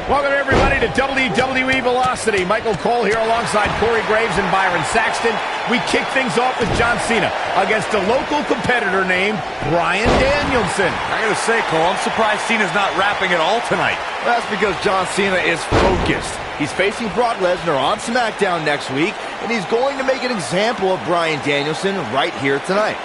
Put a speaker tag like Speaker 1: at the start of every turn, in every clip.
Speaker 1: Welcome, everybody, to WWE Velocity. Michael Cole here alongside Corey Graves and Byron Saxton. We kick things off with John Cena against a local competitor named Bryan Danielson.
Speaker 2: I gotta say, Cole, I'm surprised Cena's not rapping at all tonight.
Speaker 3: That's because John Cena is focused. He's facing Brock Lesnar on SmackDown next week, and he's going to make an example of Bryan Danielson right here tonight.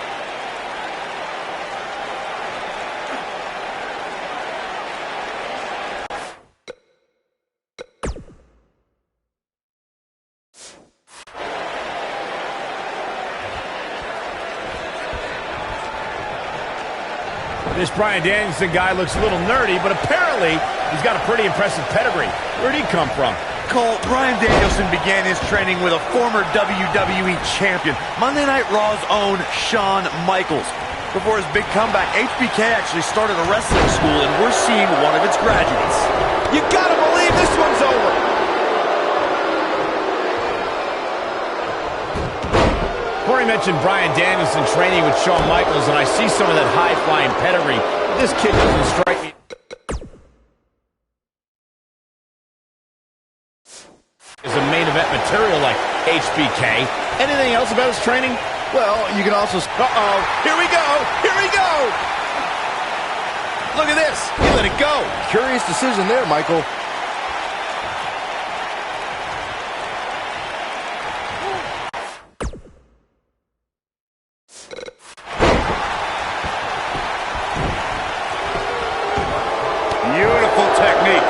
Speaker 1: This Bryan Danielson guy looks a little nerdy, but apparently he's got a pretty impressive pedigree. Where'd he come from?
Speaker 2: Cole, Bryan Danielson began his training with a former WWE champion, Monday Night Raw's own Shawn Michaels. Before his big comeback, HBK actually started a wrestling school, and we're seeing one of its graduates.
Speaker 3: You gotta believe this one's over.
Speaker 1: Corey mentioned Bryan Danielson training with Shawn Michaels, and I see some of that high-flying pedigree. This kid doesn't strike me as a main event material like HBK. Anything else about his training?
Speaker 3: Well, you can also... Uh-oh, here we go, here we go! Look at this, he let it go. Curious decision there, Michael.
Speaker 2: Beautiful technique.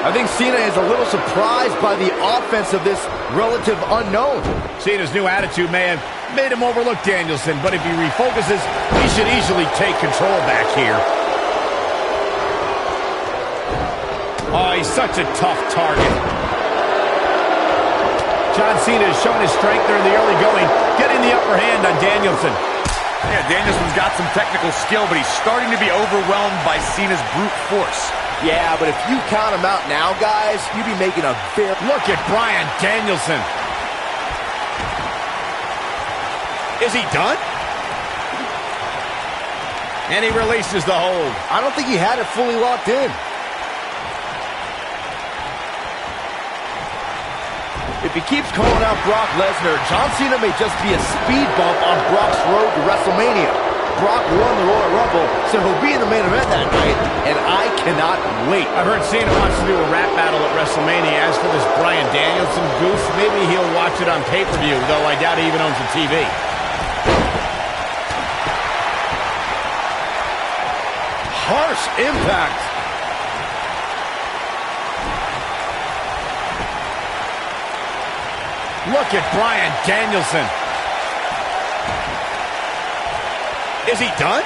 Speaker 3: I think Cena is a little surprised by the offense of this relative unknown.
Speaker 1: Cena's new attitude may have made him overlook Danielson, but if he refocuses, he should easily take control back here. Oh, he's such a tough target. John Cena has shown his strength there in the early going, getting the upper hand on Danielson.
Speaker 2: Yeah, Danielson's got some technical skill, but he's starting to be overwhelmed by Cena's brute force.
Speaker 3: Yeah, but if you count him out now, guys, you'd be making a fair...
Speaker 1: Look at Bryan Danielson. Is he done? And he releases the hold.
Speaker 3: I don't think he had it fully locked in. If he keeps calling out Brock Lesnar, John Cena may just be a speed bump on Brock's road to WrestleMania. Brock won the Royal Rumble, so he'll be in the main event that night, and I cannot wait.
Speaker 1: I've heard Cena wants to do a rap battle at WrestleMania. As for this Bryan Danielson goof, maybe he'll watch it on pay-per-view, though I doubt he even owns a TV.
Speaker 3: Harsh impact.
Speaker 1: Look at Bryan Danielson. Is he done?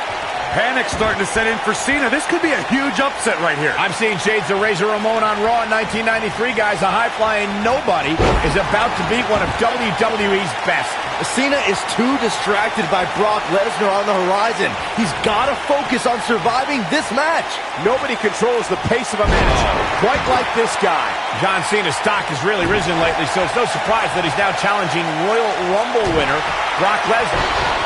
Speaker 2: Panic's starting to set in for Cena. This could be a huge upset right here.
Speaker 1: I'm seeing shades of Razor Ramon on Raw in 1993, guys. A high-flying nobody is about to beat one of WWE's best.
Speaker 3: Cena is too distracted by Brock Lesnar on the horizon. He's got to focus on surviving this match.
Speaker 1: Nobody controls the pace of a match quite like this guy. John Cena's stock has really risen lately, so it's no surprise that he's now challenging Royal Rumble winner Brock Lesnar.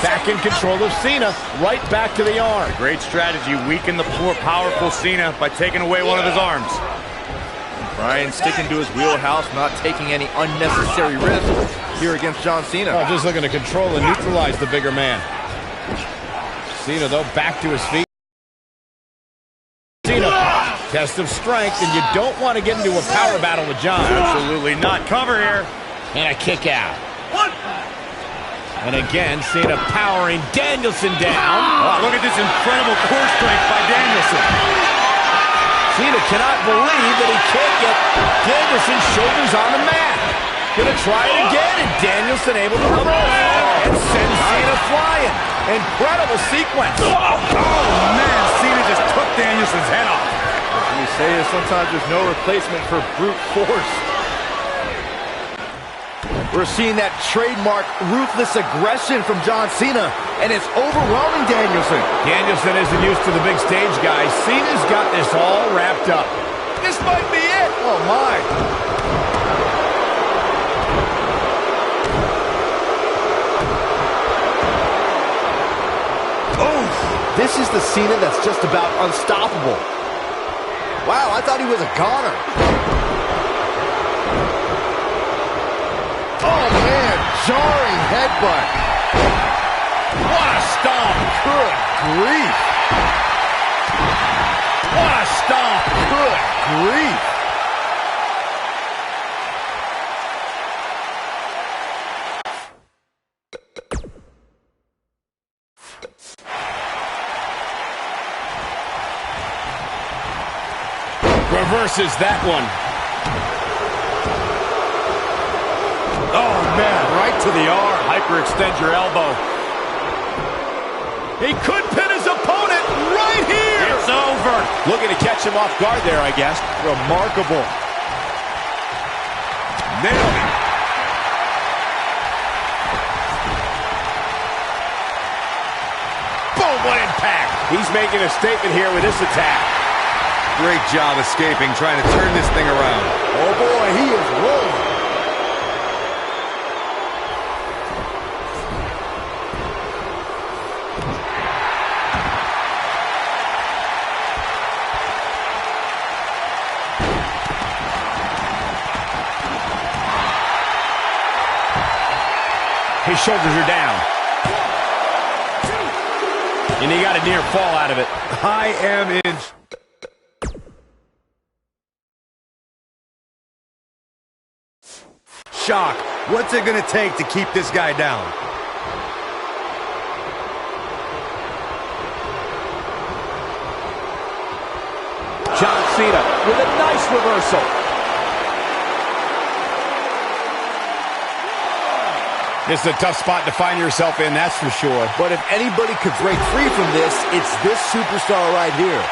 Speaker 1: Back in control of Cena, right back to the arm.
Speaker 2: A great strategy, weaken the poor, powerful Cena by taking away one of his arms.
Speaker 3: Bryan sticking to his wheelhouse, not taking any unnecessary risks here against John Cena.
Speaker 1: Oh, just looking to control and neutralize the bigger man. Cena, though, back to his feet. Cena, test of strength, and you don't want to get into a power battle with John.
Speaker 2: Absolutely not. Cover here.
Speaker 1: And a kick out. And again, Cena powering Danielson down.
Speaker 2: Oh, look at this incredible core strength by Danielson.
Speaker 1: Cena cannot believe that he can't get Danielson's shoulders on the mat. Gonna try it again, and Danielson able to reverse and send Cena flying. Incredible sequence.
Speaker 2: Oh, man, Cena just took Danielson's head off.
Speaker 3: As we say, sometimes there's no replacement for brute force. We're seeing that trademark ruthless aggression from John Cena, and it's overwhelming Danielson.
Speaker 1: Danielson isn't used to the big stage, guys. Cena's got this all wrapped up. This might be it.
Speaker 3: Oh, my. This is the Cena that's just about unstoppable. Wow, I thought he was a goner. Oh, man, jarring headbutt.
Speaker 1: What a stomp.
Speaker 3: Good grief.
Speaker 1: What a stomp.
Speaker 3: Good grief.
Speaker 1: Reverses that one.
Speaker 2: Oh, man, right to the arm. Hyperextend your elbow.
Speaker 1: He could pin his opponent right here.
Speaker 2: It's over.
Speaker 1: Looking to catch him off guard there, I guess.
Speaker 3: Remarkable.
Speaker 2: Nailed it.
Speaker 1: Boom, what impact. He's making a statement here with this attack.
Speaker 2: Great job escaping, trying to turn this thing around.
Speaker 3: Oh, boy, he is rolling.
Speaker 1: His shoulders are down. And he got a near fall out of it.
Speaker 2: I am in... shock. What's it going to take to keep this guy down?
Speaker 1: John Cena with a nice reversal. This is a tough spot to find yourself in, that's for sure.
Speaker 3: But if anybody could break free from this, it's this superstar right here.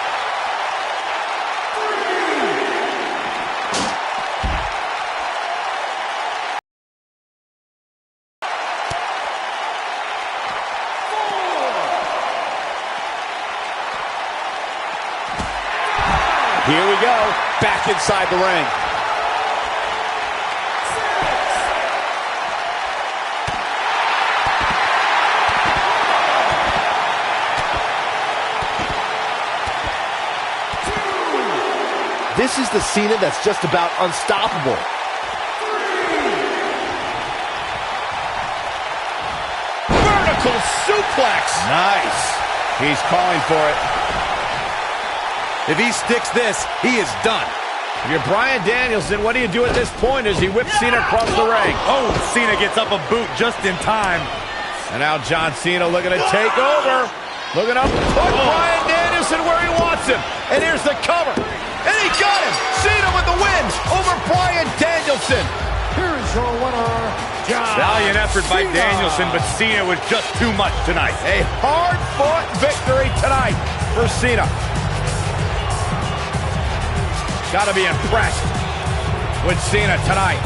Speaker 1: Here we go, back inside the ring.
Speaker 3: This is the Cena that's just about unstoppable.
Speaker 1: Vertical suplex.
Speaker 2: Nice.
Speaker 1: He's calling for it.
Speaker 2: If he sticks this, he is done.
Speaker 1: If you're Bryan Danielson, what do you do at this point as he whips Cena across the ring?
Speaker 2: Oh, Cena gets up a boot just in time.
Speaker 1: And now John Cena looking to take over. Looking up, put Bryan Danielson where he wants him. And here's the cover. And he got him. Cena with the win over Bryan Danielson.
Speaker 4: Here's your winner, John
Speaker 2: Valiant effort by
Speaker 4: Cena.
Speaker 2: Danielson, but Cena was just too much tonight.
Speaker 1: A hard-fought victory tonight for Cena. Got to be impressed with Cena tonight.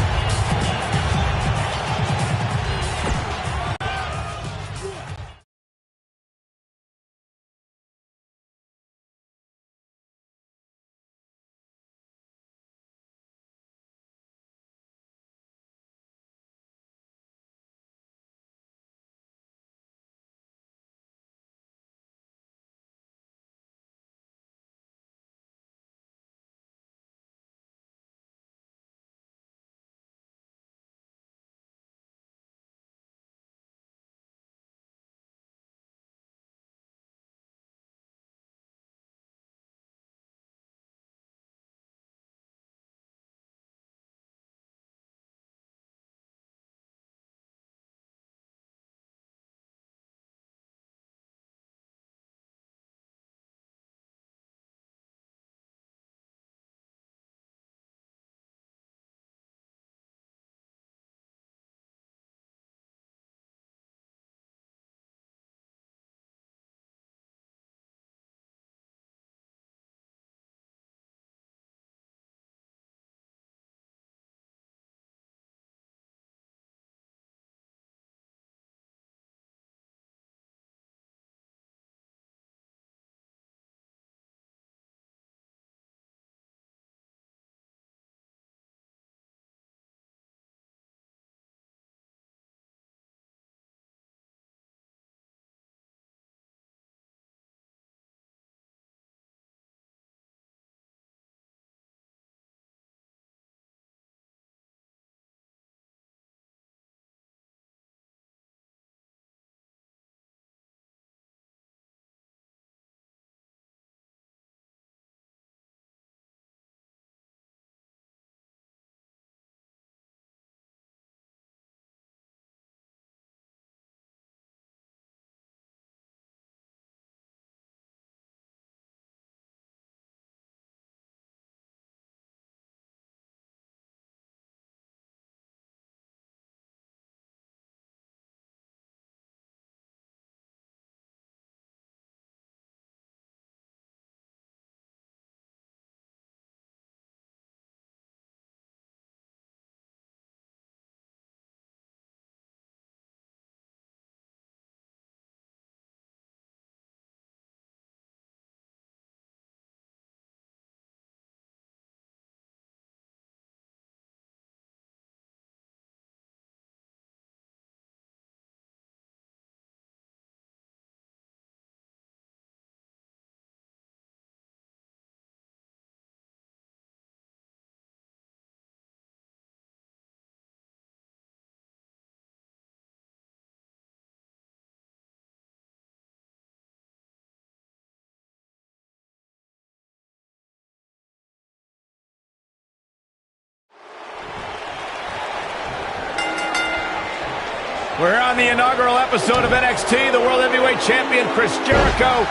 Speaker 1: We're here on the inaugural episode of NXT. The World Heavyweight Champion, Chris Jericho,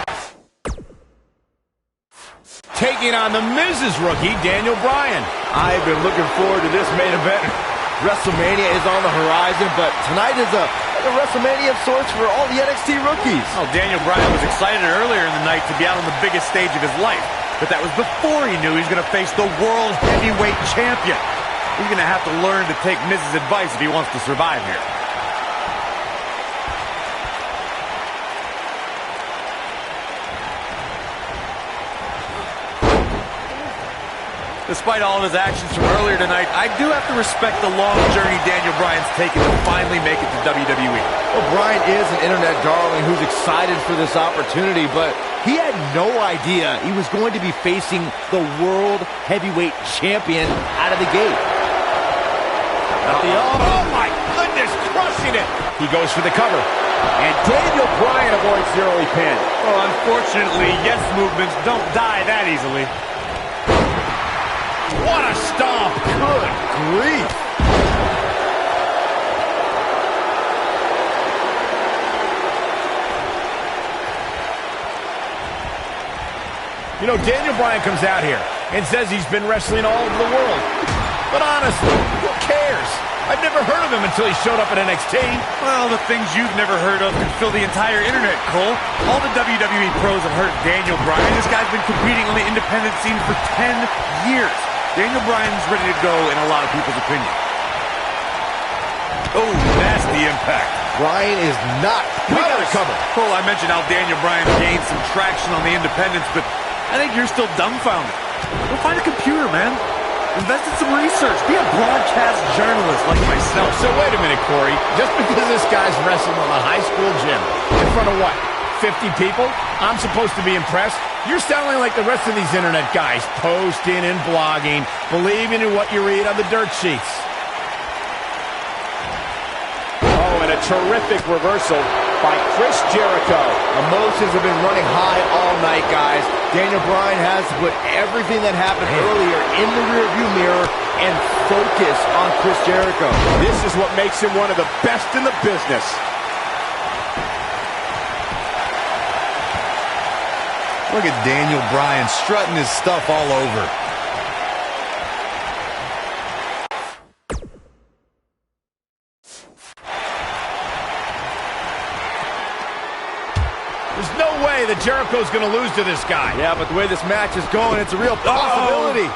Speaker 1: taking on the Miz's rookie, Daniel Bryan.
Speaker 3: I've been looking forward to this main event. WrestleMania is on the horizon, but tonight is a WrestleMania of sorts for all the NXT rookies.
Speaker 2: Well, Daniel Bryan was excited earlier in the night to be out on the biggest stage of his life, but that was before he knew he was going to face the World Heavyweight Champion. He's going to have to learn to take Miz's advice if he wants to survive here. Despite all of his actions from earlier tonight, I do have to respect the long journey Daniel Bryan's taken to finally make it to WWE.
Speaker 3: Well, Bryan is an internet darling who's excited for this opportunity, but he had no idea he was going to be facing the World Heavyweight Champion out of the gate.
Speaker 1: Oh my goodness, crushing it. He goes for the cover.
Speaker 3: And Daniel Bryan avoids the early pin.
Speaker 2: Well, unfortunately, yes movements don't die that easily.
Speaker 1: What a stomp.
Speaker 3: Good grief.
Speaker 1: You know, Daniel Bryan comes out here and says he's been wrestling all over the world. But honestly, who cares? I've never heard of him until he showed up at NXT.
Speaker 2: Well, the things you've never heard of can fill the entire internet, Cole. All the WWE pros have heard Daniel Bryan. This guy's been competing on the independent scene for 10 years. Daniel Bryan's ready to go in a lot of people's opinion. Oh, nasty impact.
Speaker 3: Bryan is not.
Speaker 1: We got to cover.
Speaker 2: Cole, I mentioned how Daniel Bryan gained some traction on the independents, but I think you're still dumbfounded. Go find a computer, man. Invest in some research. Be a broadcast journalist like myself.
Speaker 1: So wait a minute, Corey. Just because this guy's wrestling in a high school gym in front of what, 50 people, I'm supposed to be impressed? You're sounding like the rest of these internet guys, posting and blogging, believing in what you read on the dirt sheets.
Speaker 3: Oh, and a terrific reversal by Chris Jericho. Emotions have been running high all night, guys. Daniel Bryan has to put everything that happened earlier in the rearview mirror and focus on Chris Jericho.
Speaker 1: This is what makes him one of the best in the business.
Speaker 2: Look at Daniel Bryan strutting his stuff all over.
Speaker 1: There's no way that Jericho's going to lose to this guy.
Speaker 3: Yeah, but the way this match is going, it's a real possibility.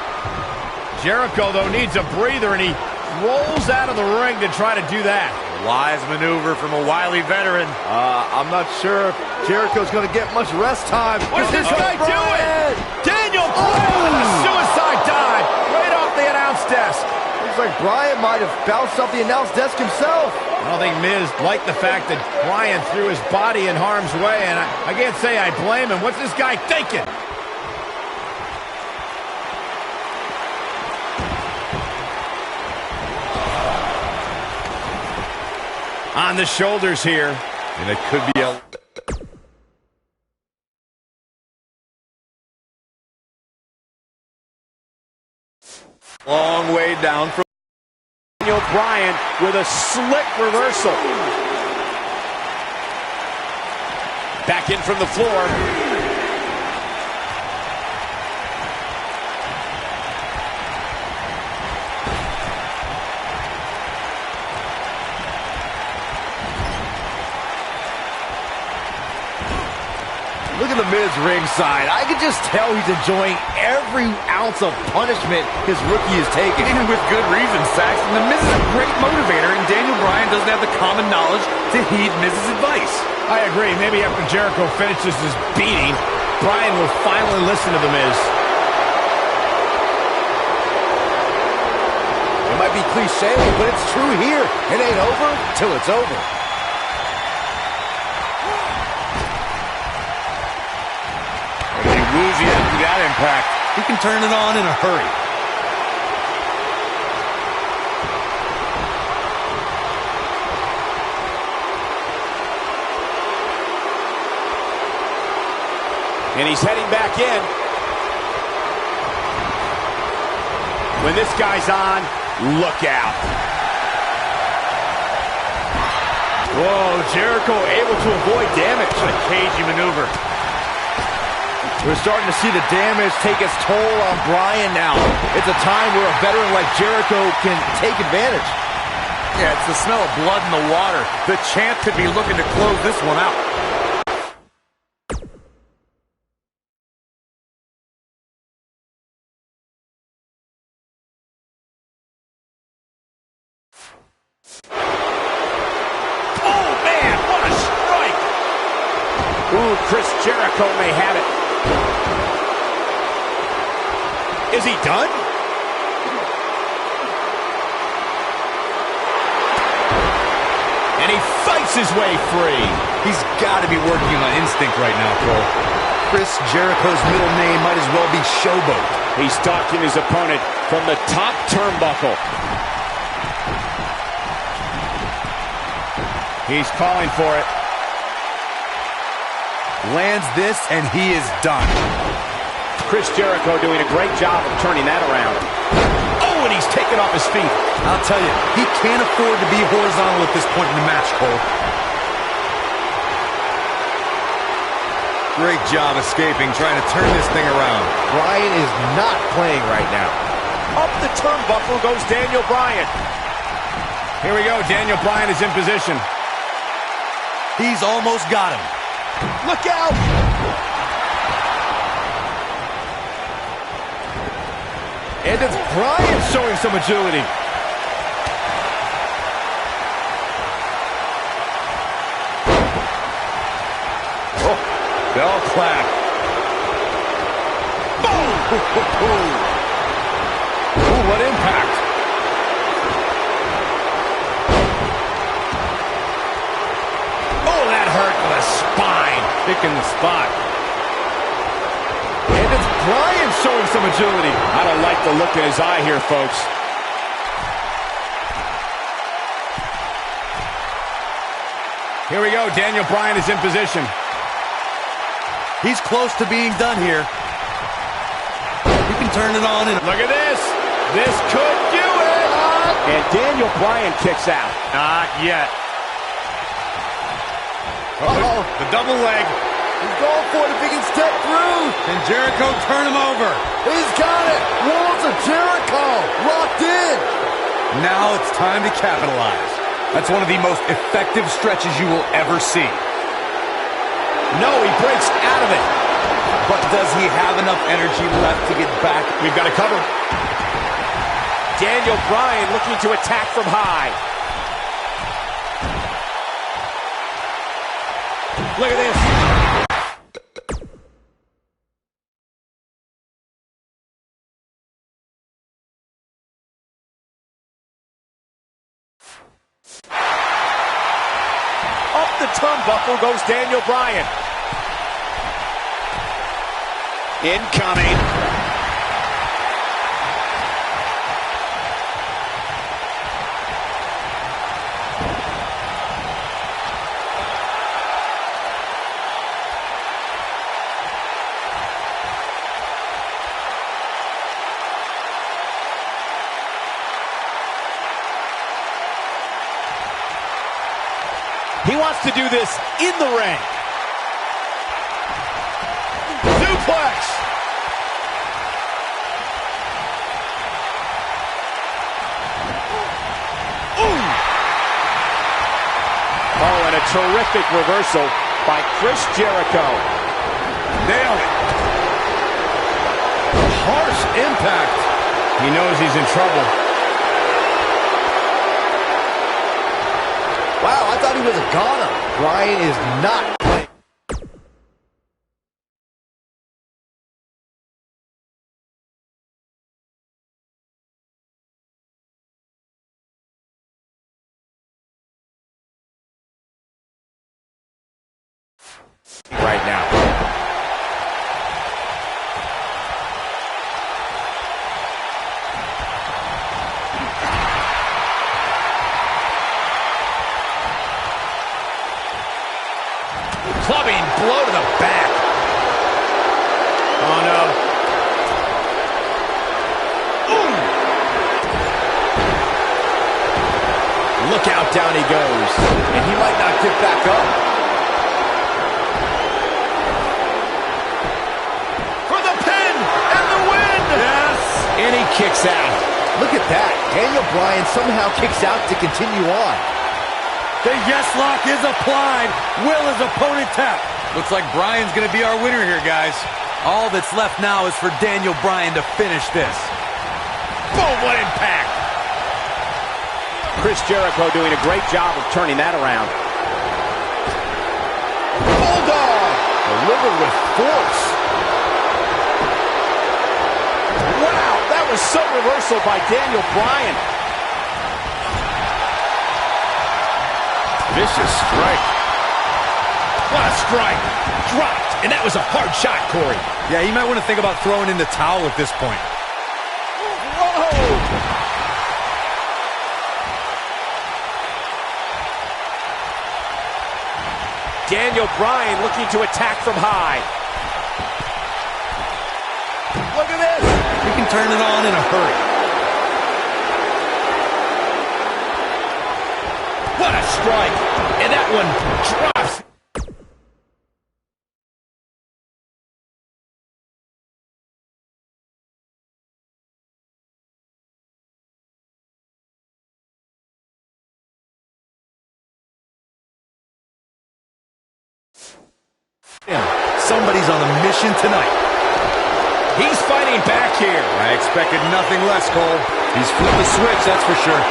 Speaker 1: Jericho, though, needs a breather, and he rolls out of the ring to try to do that.
Speaker 2: Wise maneuver from a wily veteran.
Speaker 3: I'm not sure if Jericho's going to get much rest time.
Speaker 1: What's this guy doing? Daniel Bryan with a suicide dive right off the announce desk.
Speaker 3: Looks like Bryan might have bounced off the announce desk himself.
Speaker 1: I don't think Miz liked the fact that Bryan threw his body in harm's way, and I can't say I blame him. What's this guy thinking? On the shoulders here.
Speaker 2: And it could be a...
Speaker 1: long way down from Daniel Bryan with a slick reversal. Back in from the floor.
Speaker 3: Look at the Miz ringside. I can just tell he's enjoying every ounce of punishment his rookie is taking.
Speaker 2: And with good reason, Saxton. The Miz is a great motivator, and Daniel Bryan doesn't have the common knowledge to heed Miz's advice.
Speaker 1: I agree. Maybe after Jericho finishes his beating, Bryan will finally listen to the Miz.
Speaker 3: It might be cliche, but it's true here. It ain't over till it's over.
Speaker 2: Woozy after that impact. He can turn it on in a hurry.
Speaker 1: And he's heading back in. When this guy's on, look out.
Speaker 3: Whoa, Jericho able to avoid damage.
Speaker 2: What a cagey maneuver.
Speaker 3: We're starting to see the damage take its toll on Bryan now. It's a time where a veteran like Jericho can take advantage.
Speaker 2: Yeah, it's the smell of blood in the water. The champ could be looking to close this one out.
Speaker 1: Oh, man, what a strike! Ooh, Chris Jericho may have it. Is he done? And he fights his way free.
Speaker 2: He's got to be working on instinct right now, Cole.
Speaker 3: Chris Jericho's middle name might as well be Showboat.
Speaker 1: He's stalking his opponent from the top turnbuckle. He's calling for it.
Speaker 2: Lands this, and he is done.
Speaker 1: Chris Jericho doing a great job of turning that around. Oh, and he's taken off his feet.
Speaker 2: I'll tell you, he can't afford to be horizontal at this point in the match, Cole. Great job escaping, trying to turn this thing around.
Speaker 3: Bryan is not playing right now.
Speaker 1: Up the turnbuckle goes Daniel Bryan. Here we go, Daniel Bryan is in position.
Speaker 2: He's almost got him.
Speaker 1: Look out!
Speaker 3: And it's Bryan showing some agility.
Speaker 2: Oh, bell clap.
Speaker 3: Boom! Ooh, what impact.
Speaker 1: Oh, that hurt to the spine.
Speaker 3: Thick in the spot. And it's Bryan showing some agility.
Speaker 1: I don't like the look in his eye here, folks. Here we go. Daniel Bryan is in position.
Speaker 2: He's close to being done here. He can turn it on.
Speaker 1: Look at this. This could do it. And Daniel Bryan kicks out.
Speaker 2: Not yet.
Speaker 3: Uh-oh.
Speaker 2: The double leg.
Speaker 3: He's going for it if he can step through.
Speaker 2: Can Jericho turn him over?
Speaker 3: He's got it. Walls of Jericho locked in.
Speaker 2: Now it's time to capitalize. That's one of the most effective stretches you will ever see.
Speaker 1: No, he breaks out of it.
Speaker 2: But does he have enough energy left to get back?
Speaker 1: We've got to cover. Daniel Bryan looking to attack from high. Look at this. Up the turnbuckle goes Daniel Bryan. Incoming. He wants to do this in the ring. Suplex. Ooh. Oh, and a terrific reversal by Chris Jericho.
Speaker 2: Nailed it.
Speaker 3: Harsh impact.
Speaker 1: He knows he's in trouble.
Speaker 3: Wow, I thought he was a goner. Bryan is not playing.
Speaker 1: Right now. Clubbing blow to the back. Oh, no. Ooh. look out, down he goes.
Speaker 3: And he might not get back up.
Speaker 1: For the pin and the win!
Speaker 2: Yes!
Speaker 1: And he kicks out.
Speaker 3: Look at that. Daniel Bryan somehow kicks out to continue on.
Speaker 2: The yes lock is applied. Will his opponent tap. Looks like Bryan's going to be our winner here, guys. All that's left now is for Daniel Bryan to finish this.
Speaker 1: Boom, what impact!
Speaker 5: Chris Jericho doing a great job of turning that around.
Speaker 3: Bulldog! Delivered with force.
Speaker 5: Wow, that was some reversal by Daniel Bryan.
Speaker 1: Vicious strike. What a strike. Dropped. And that was a hard shot, Corey.
Speaker 2: Yeah, he might want to think about throwing in the towel at this point.
Speaker 3: Whoa!
Speaker 5: Daniel Bryan looking to attack from high.
Speaker 3: Look at this!
Speaker 2: He can turn it on in a hurry.
Speaker 1: What a strike. And that one drops.
Speaker 2: Somebody's on a mission tonight.
Speaker 1: He's fighting back here.
Speaker 2: I expected nothing less, Cole. He's flipped the switch, that's for sure.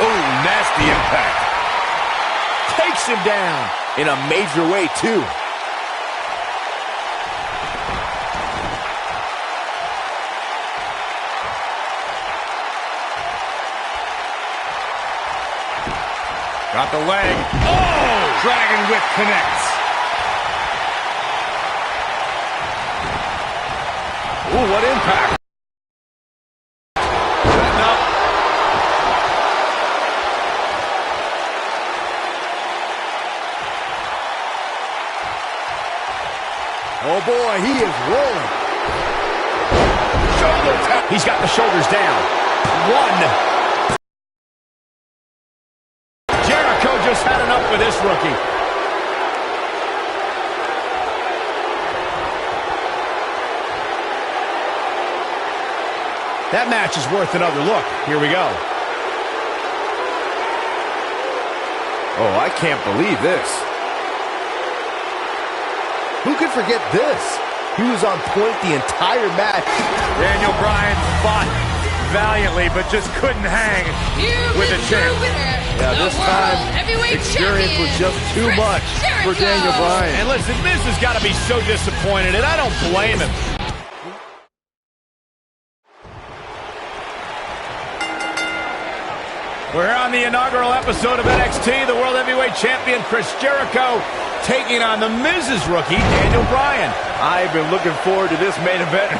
Speaker 1: Oh, nasty impact.
Speaker 3: Takes him down in a major way, too.
Speaker 2: Got the leg. Oh! Dragon Whip connects.
Speaker 1: Ooh, what impact. Setting up.
Speaker 3: Oh, boy, he is rolling.
Speaker 1: Shoulder tap. He's got the shoulders down. One. Just had enough with this rookie. That match is worth another look. Here we go.
Speaker 3: Oh, I can't believe this. Who could forget this? He was on point the entire match.
Speaker 2: Daniel Bryan fought valiantly, but just couldn't hang with a champ.
Speaker 3: Yeah, this time, experience was just too much for Daniel Bryan.
Speaker 1: And listen, Miz has got to be so disappointed, and I don't blame him. We're here on the inaugural episode of NXT. The World Heavyweight Champion Chris Jericho taking on the Miz's rookie, Daniel Bryan.
Speaker 3: I've been looking forward to this main event.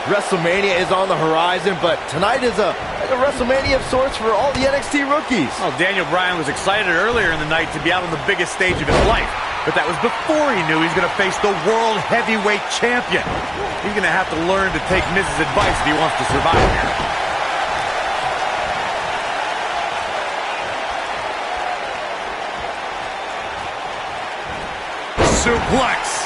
Speaker 3: WrestleMania is on the horizon, but tonight is a WrestleMania of sorts for all the NXT rookies.
Speaker 2: Well, Daniel Bryan was excited earlier in the night to be out on the biggest stage of his life, but that was before he knew he was going to face the World Heavyweight Champion. He's going to have to learn to take Miz's advice if he wants to survive here. Suplex.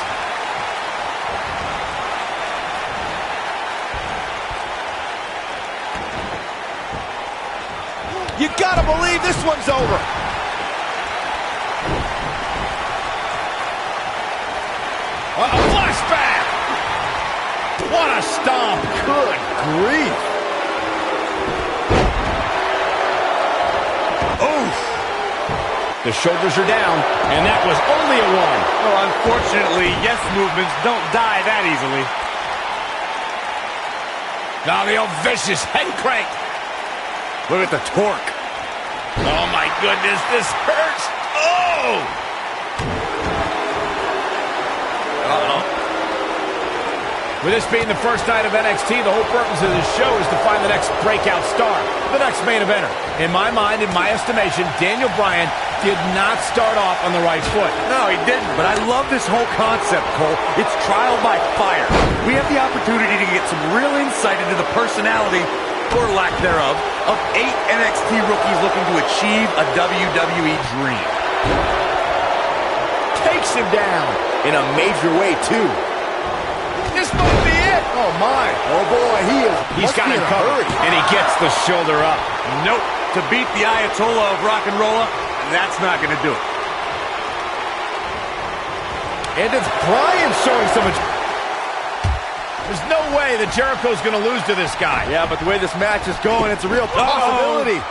Speaker 3: You gotta believe this one's over.
Speaker 1: A flashback! What a stomp!
Speaker 3: Good grief.
Speaker 1: Oof! The shoulders are down, and that was only a one.
Speaker 2: Well, unfortunately, yes movements don't die that easily.
Speaker 1: Now the old vicious head crank.
Speaker 2: Look at the torque.
Speaker 1: Oh, my goodness, this hurts. Oh! Uh-oh. With this being the first night of NXT, the whole purpose of this show is to find the next breakout star, the next main eventer. In my mind, in my estimation, Daniel Bryan did not start off on the right foot.
Speaker 2: No, he didn't, but I love this whole concept, Cole. It's trial by fire. We have the opportunity to get some real insight into the personality, or lack thereof, of 8 NXT rookies looking to achieve a WWE dream.
Speaker 3: Takes him down in a major way, too.
Speaker 1: This might be it.
Speaker 3: Oh, my. Oh, boy,
Speaker 1: He's got him covered, and he gets the shoulder up.
Speaker 2: Nope. To beat the Ayatollah of rock and roll, that's not going to do it.
Speaker 3: And it's Bryan showing some...
Speaker 1: There's no way that Jericho's going to lose to this guy.
Speaker 3: Yeah, but the way this match is going, it's a real possibility.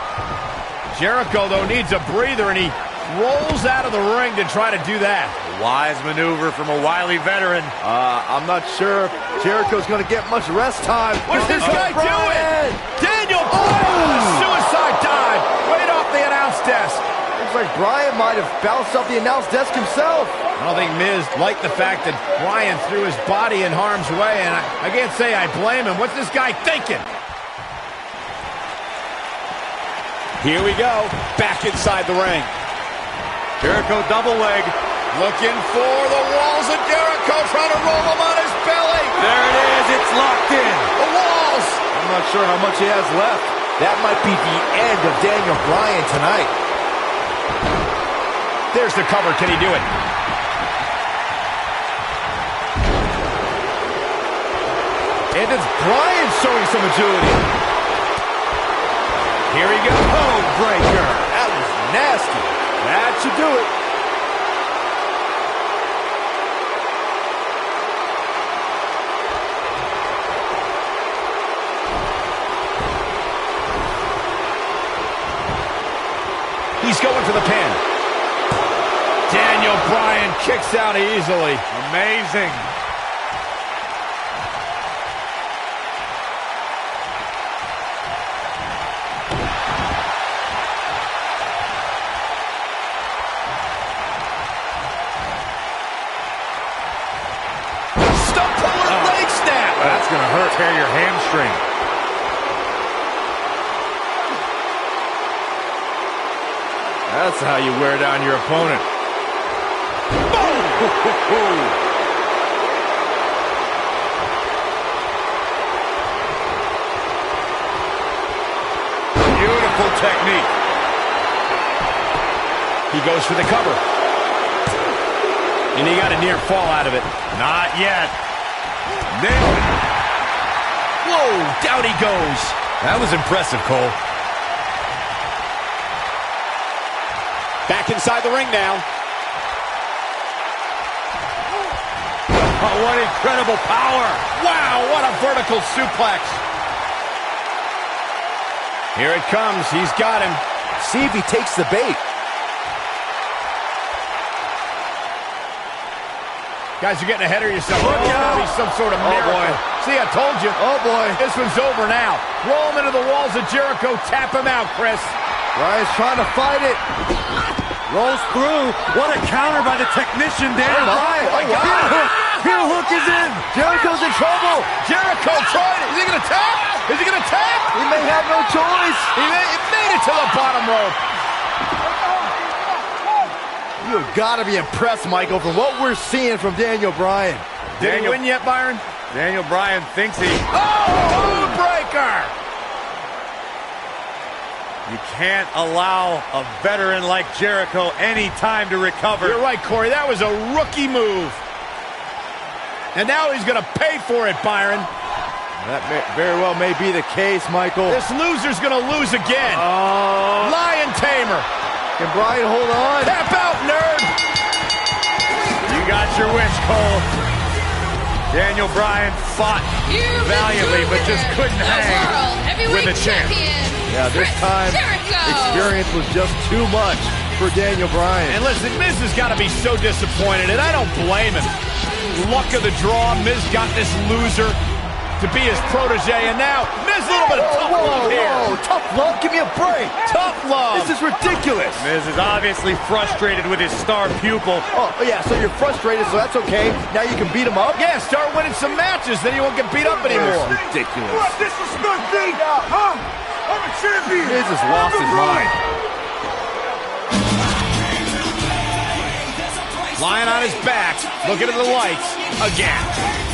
Speaker 1: Jericho, though, needs a breather, and he rolls out of the ring to try to do that.
Speaker 2: Wise maneuver from a wily veteran.
Speaker 3: I'm not sure if Jericho's going to get much rest time.
Speaker 1: What's this guy doing? Daniel Bryan, suicide dive right off the announce desk.
Speaker 3: Looks like Bryan might have bounced off the announce desk himself.
Speaker 1: I don't think Miz liked the fact that Bryan threw his body in harm's way, and I can't say I blame him. What's this guy thinking?
Speaker 5: Here we go, back inside the ring.
Speaker 2: Jericho double leg.
Speaker 1: Looking for the walls of Jericho, trying to roll him on his belly.
Speaker 2: There it is, it's locked in.
Speaker 1: The walls.
Speaker 3: I'm not sure how much he has left. That might be the end of Daniel Bryan tonight.
Speaker 1: There's the cover. Can he do it?
Speaker 3: And it's Bryan showing some agility.
Speaker 1: Here he goes.
Speaker 3: Oh, breaker. That was nasty. That should do it.
Speaker 1: He's going for the pin. Daniel Bryan kicks out easily.
Speaker 2: Amazing.
Speaker 1: Stop pulling a leg snap.
Speaker 2: That's going to hurt. Tear your hamstring.
Speaker 3: That's how you wear down your opponent.
Speaker 2: Beautiful technique.
Speaker 1: He goes for the cover. And he got a near fall out of it.
Speaker 2: Not yet.
Speaker 1: Whoa, down he goes.
Speaker 2: That was impressive, Cole.
Speaker 5: Back inside the ring now.
Speaker 2: Oh, what incredible power.
Speaker 1: Wow, what a vertical suplex. Here it comes. He's got him.
Speaker 3: See if he takes the bait.
Speaker 1: Guys, you're getting ahead of yourself.
Speaker 3: Look out.
Speaker 1: Be some sort of miracle.
Speaker 3: boy.
Speaker 1: See, I told you.
Speaker 3: Oh, boy.
Speaker 1: This one's over now. Roll him into the walls of Jericho. Tap him out, Chris.
Speaker 3: Bryan's trying to fight it.
Speaker 2: Rolls through. What a counter by the technician there.
Speaker 3: Oh, my God.
Speaker 2: Heel hook is in.
Speaker 3: Jericho's in trouble.
Speaker 1: Jericho tried it. Is he going to tap? Is he going to tap?
Speaker 3: He may have no choice.
Speaker 1: He made it to the bottom rope.
Speaker 3: You've got to be impressed, Michael, from what we're seeing from Daniel Bryan.
Speaker 1: Did he win yet, Byron?
Speaker 2: Daniel Bryan thinks he...
Speaker 1: Oh, breaker!
Speaker 2: You can't allow a veteran like Jericho any time to recover.
Speaker 1: You're right, Corey. That was a rookie move. And now he's going to pay for it, Byron.
Speaker 3: That very well may be the case, Michael.
Speaker 1: This loser's going to lose again. Lion Tamer.
Speaker 3: Can Bryan hold on?
Speaker 1: Tap out, nerd.
Speaker 2: You got your wish, Cole. Daniel Bryan fought valiantly, but just couldn't hang with a champ.
Speaker 3: Yeah, this time, experience was just too much for Daniel Bryan.
Speaker 1: And listen, Miz has got to be so disappointed, and I don't blame him. Luck of the draw, Miz got this loser to be his protege, and now Miz a little bit of tough love here.
Speaker 3: Whoa, tough love? Give me a break.
Speaker 1: Tough love.
Speaker 3: This is ridiculous.
Speaker 2: Miz is obviously frustrated with his star pupil.
Speaker 3: Oh, yeah, so you're frustrated, so that's okay. Now you can beat him up?
Speaker 1: Yeah, start winning some matches, then you won't get beat up anymore.
Speaker 3: That's ridiculous.
Speaker 4: What disrespect me? Huh? I'm a champion.
Speaker 3: Miz has lost his mind.
Speaker 1: lying on his back, looking at the lights again.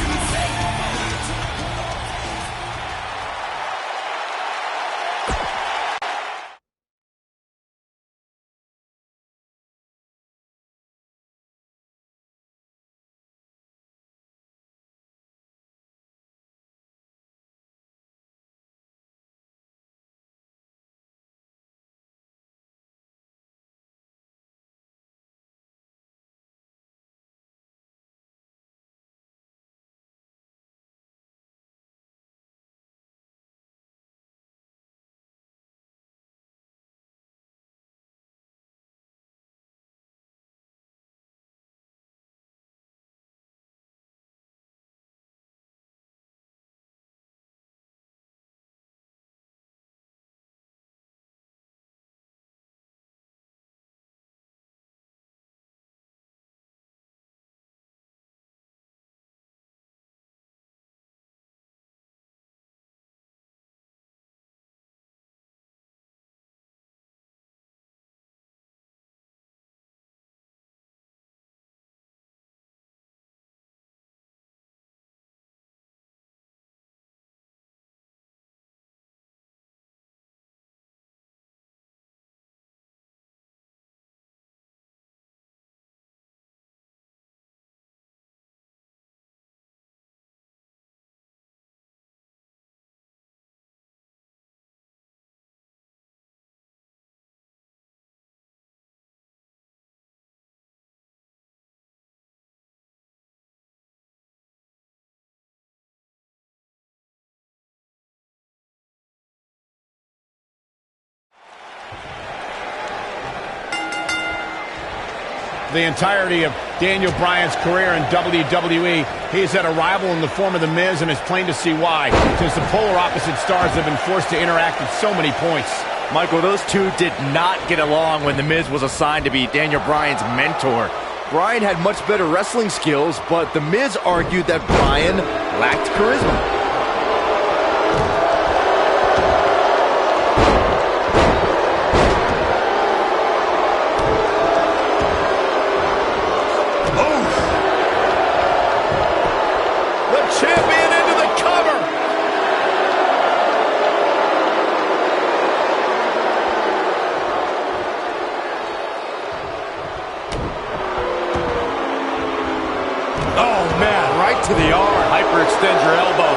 Speaker 1: The entirety of Daniel Bryan's career in WWE, he has had a rival in the form of The Miz, and it's plain to see why, since the polar opposite stars have been forced to interact at so many points.
Speaker 3: Michael, those two did not get along when The Miz was assigned to be Daniel Bryan's mentor. Bryan had much better wrestling skills, but The Miz argued that Bryan lacked charisma.
Speaker 1: Champion into the cover.
Speaker 5: Oh, man, right to the arm. Hyperextend your elbow.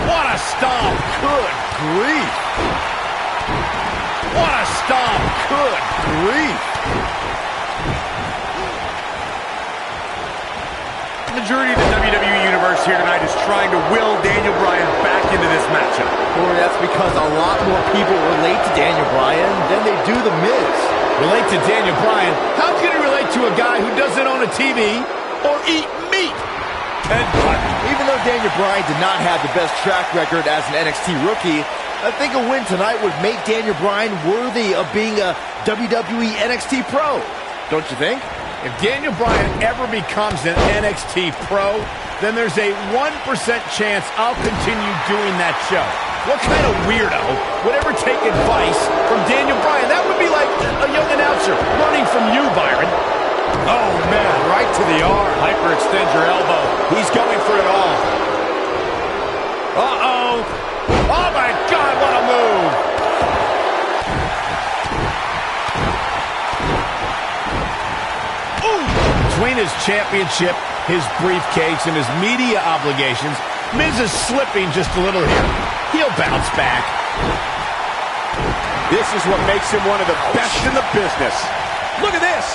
Speaker 1: What a stomp. Good grief. What a stomp. Good grief.
Speaker 2: The majority of the WWE Universe here tonight is trying to will Daniel Bryan back into this matchup.
Speaker 3: Corey, that's because a lot more people relate to Daniel Bryan than they do The Miz.
Speaker 1: Relate to Daniel Bryan? How can he relate to a guy who doesn't own a TV or eat meat?
Speaker 3: Even though Daniel Bryan did not have the best track record as an NXT rookie, I think a win tonight would make Daniel Bryan worthy of being a WWE NXT Pro. Don't you think?
Speaker 1: If Daniel Bryan ever becomes an NXT Pro, then there's a 1% chance I'll continue doing that show. What kind of weirdo would ever take advice from Daniel Bryan? That would be like a young announcer learning from you, Byron.
Speaker 5: Oh, man, right to the arm. Hyperextend your elbow.
Speaker 1: He's going for it all. Uh-oh. Oh, my God, what a move. Between his championship, his briefcase, and his media obligations, Miz is slipping just a little here. He'll bounce back.
Speaker 5: This is what makes him one of the best in the business. Look at this.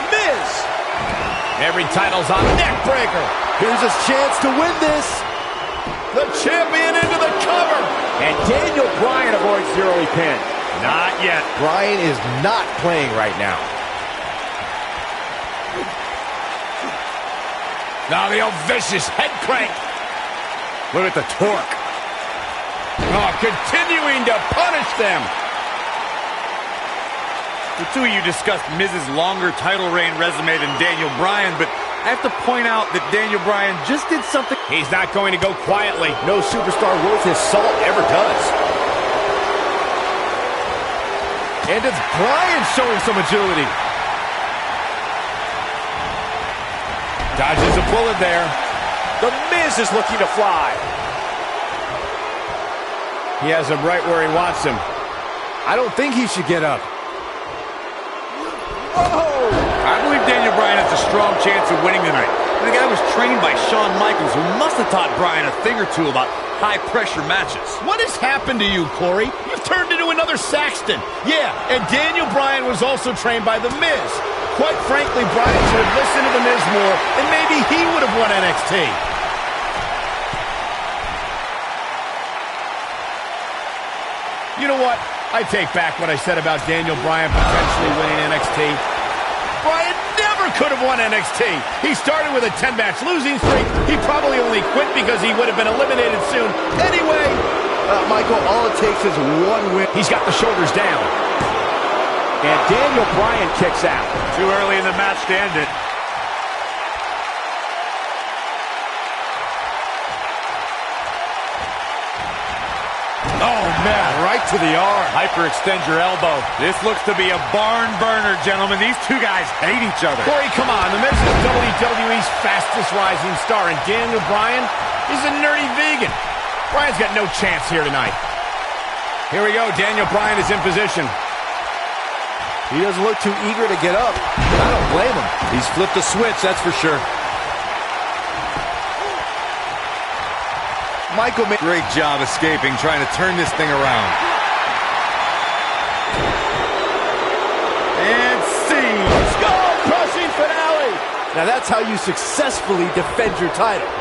Speaker 5: Miz.
Speaker 1: Every title's on neck breaker.
Speaker 3: Here's his chance to win this.
Speaker 1: The champion into the cover.
Speaker 5: And Daniel Bryan avoids the early pin.
Speaker 1: Not yet.
Speaker 3: Bryan is not playing right now.
Speaker 1: Now the old vicious head crank.
Speaker 5: Look at the torque.
Speaker 1: Oh, continuing to punish them.
Speaker 2: The two of you discussed Miz's longer title reign resume than Daniel Bryan, but I have to point out that Daniel Bryan just did something.
Speaker 1: He's not going to go quietly.
Speaker 3: No superstar worth his salt ever does. And it's Bryan showing some agility.
Speaker 1: Dodges a bullet there.
Speaker 5: The Miz is looking to fly.
Speaker 1: He has him right where he wants him.
Speaker 3: I don't think he should get up.
Speaker 2: Whoa! I believe Daniel Bryan has a strong chance of winning tonight. And the guy was trained by Shawn Michaels, who must have taught Bryan a thing or two about high-pressure matches.
Speaker 1: What has happened to you, Corey? You've turned into another Saxton. Yeah, and Daniel Bryan was also trained by The Miz. Quite frankly, Bryan should have listened to The Miz more, and maybe he would have won NXT. You know what? I take back what I said about Daniel Bryan potentially winning NXT. Bryan never could have won NXT. He started with a 10-match losing streak. He probably only quit because he would have been eliminated soon. Anyway,
Speaker 3: Michael, all it takes is one win.
Speaker 1: he's got the shoulders down.
Speaker 5: And Daniel Bryan kicks out.
Speaker 2: Too early in the match to end it.
Speaker 1: Oh, man, right to the arm.
Speaker 2: Hyperextend your elbow. This looks to be a barn burner, gentlemen. These two guys hate each other.
Speaker 1: Corey, come on. The Miz is WWE's fastest rising star, and Daniel Bryan is a nerdy vegan. Bryan's got no chance here tonight. Here we go. Daniel Bryan is in position.
Speaker 3: He doesn't look too eager to get up. I don't blame him.
Speaker 2: He's flipped the switch, that's for sure.
Speaker 3: Michael made
Speaker 2: Great job escaping, trying to turn this thing around. And see.
Speaker 1: Skull-crushing finale.
Speaker 3: Now that's how you successfully defend your title.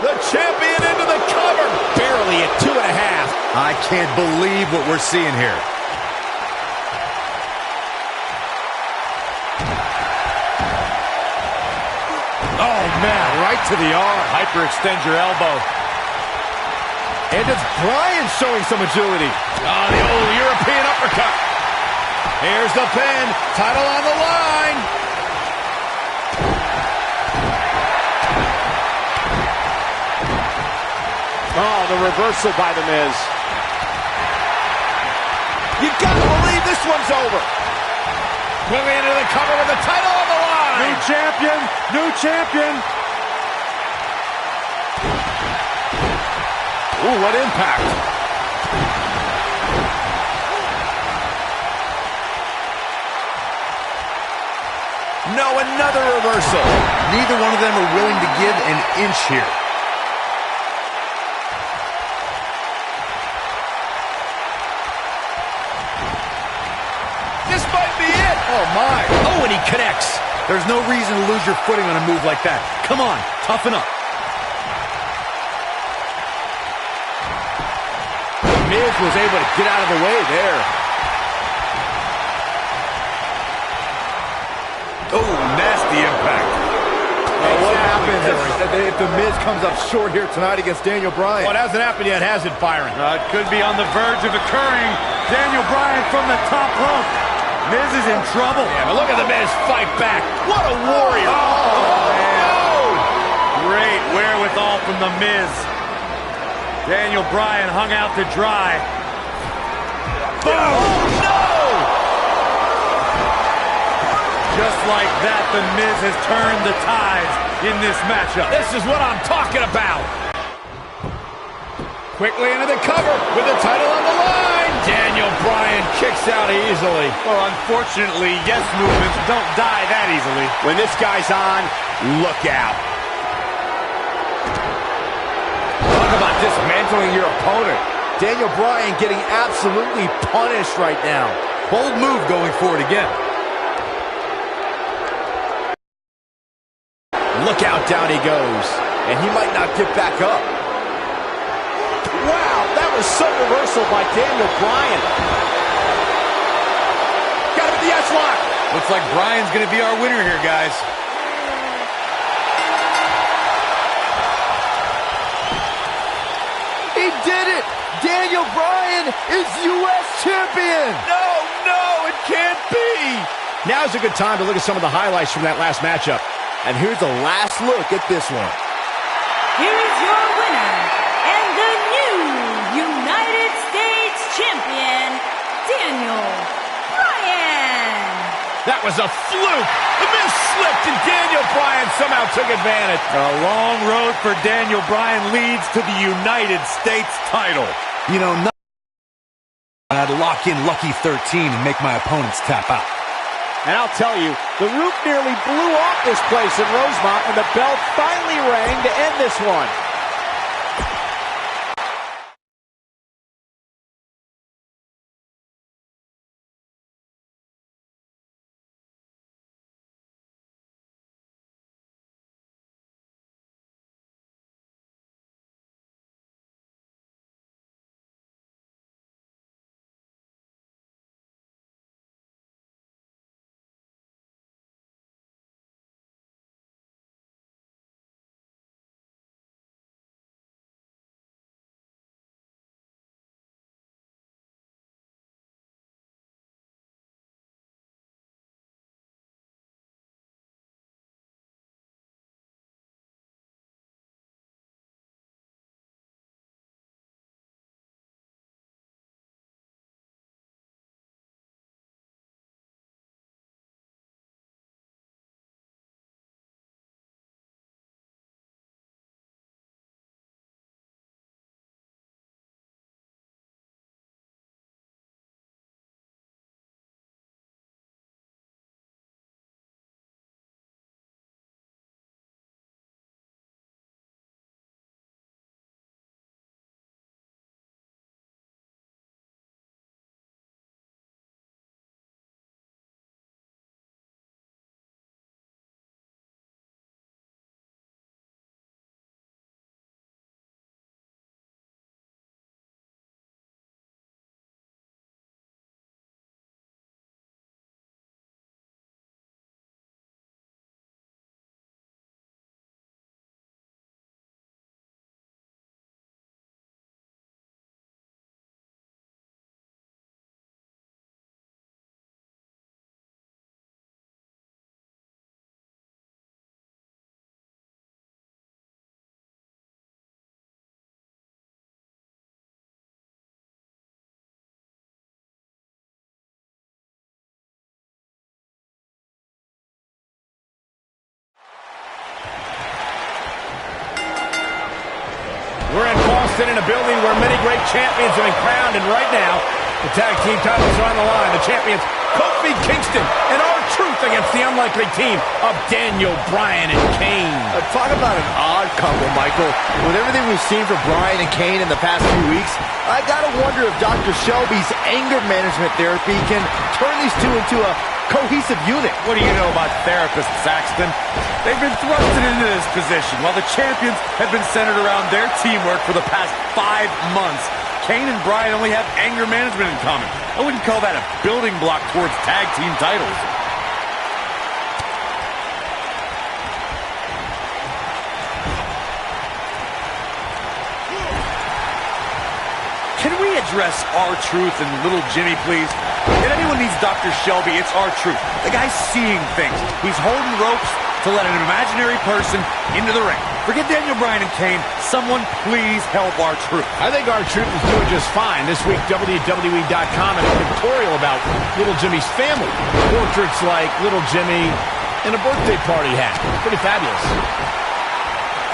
Speaker 1: The champion into the cover. Barely at 2.5.
Speaker 2: I can't believe what we're seeing here.
Speaker 1: Oh, man, right to the arm.
Speaker 2: Hyperextend your elbow.
Speaker 3: And it's Bryan showing some agility.
Speaker 1: Oh, the old European uppercut. Here's the pin. Title on the line.
Speaker 5: Oh, the reversal by The Miz.
Speaker 3: You gotta believe this one's over.
Speaker 1: Quickly into the cover with the title on the line.
Speaker 2: New champion, new champion.
Speaker 1: Ooh, what impact. No, another reversal.
Speaker 2: Neither one of them are willing to give an inch here.
Speaker 1: This might be it. Oh, my. Oh, and he connects.
Speaker 2: There's no reason to lose your footing on a move like that. Come on, toughen up.
Speaker 3: Miz was able to get out of the way there.
Speaker 2: Oh, nasty impact.
Speaker 3: What happens if the Miz comes up short here tonight against Daniel Bryan?
Speaker 1: Well, it hasn't happened yet, has it, Byron?
Speaker 2: It could be on the verge of occurring. Daniel Bryan from the top rope. Miz is in trouble.
Speaker 1: Yeah, but look at the Miz fight back. What a warrior. Oh,
Speaker 2: man. Great wherewithal from the Miz. Daniel Bryan hung out to dry. Boom!
Speaker 1: Oh, no!
Speaker 2: Just like that, the Miz has turned the tides in this matchup.
Speaker 1: This is what I'm talking about. Quickly into the cover with the title on the line. Daniel Bryan kicks out easily.
Speaker 2: Well, unfortunately, yes movements don't die that easily.
Speaker 1: When this guy's on, look out.
Speaker 3: Talk about dismantling your opponent. Daniel Bryan getting absolutely punished right now.
Speaker 2: Bold move going forward again.
Speaker 3: Look out, down he goes. And he might not get back up.
Speaker 5: Wow, that was some reversal by Daniel Bryan. Got him with the S-lock.
Speaker 2: Looks like Bryan's going to be our winner here, guys.
Speaker 3: He did it! Daniel Bryan is U.S. champion!
Speaker 1: No, it can't be. Now's a good time to look at some of the highlights from that last matchup.
Speaker 3: And here's the last look at this one.
Speaker 6: Here is your winner, and the new United States champion, Daniel
Speaker 1: That was a fluke. The Miz slipped, and Daniel Bryan somehow took advantage.
Speaker 2: A long road for Daniel Bryan leads to the United States title.
Speaker 3: You know,
Speaker 2: I'd lock in Lucky 13 and make my opponents tap out.
Speaker 5: And I'll tell you, the roof nearly blew off this place in Rosemont when the bell finally rang to end this one.
Speaker 1: We're in Boston in a building where many great champions have been crowned, and right now, the tag team titles are on the line. The champions, Kofi Kingston and R-Truth against the unlikely team of Daniel Bryan and Kane.
Speaker 3: talk about an odd couple, Michael. With everything we've seen from Bryan and Kane in the past few weeks, I gotta wonder if Dr. Shelby's anger management therapy can turn these two into a cohesive unit.
Speaker 2: What do you know about therapists, Saxton? They've been thrusted into this position while the champions have been centered around their teamwork for the past 5 months. Kane and Bryan only have anger management in common. I wouldn't call that a building block towards tag team titles. Can we address R-Truth and Little Jimmy, please? If anyone needs Dr. Shelby, it's R-Truth. The guy's seeing things. He's holding ropes to let an imaginary person into the ring. Forget Daniel Bryan and Kane. Someone please help R-Truth.
Speaker 1: I think R-Truth is doing just fine. This week, wwe.com had a pictorial about Little Jimmy's family. Portraits like Little Jimmy in a birthday party hat. Pretty fabulous.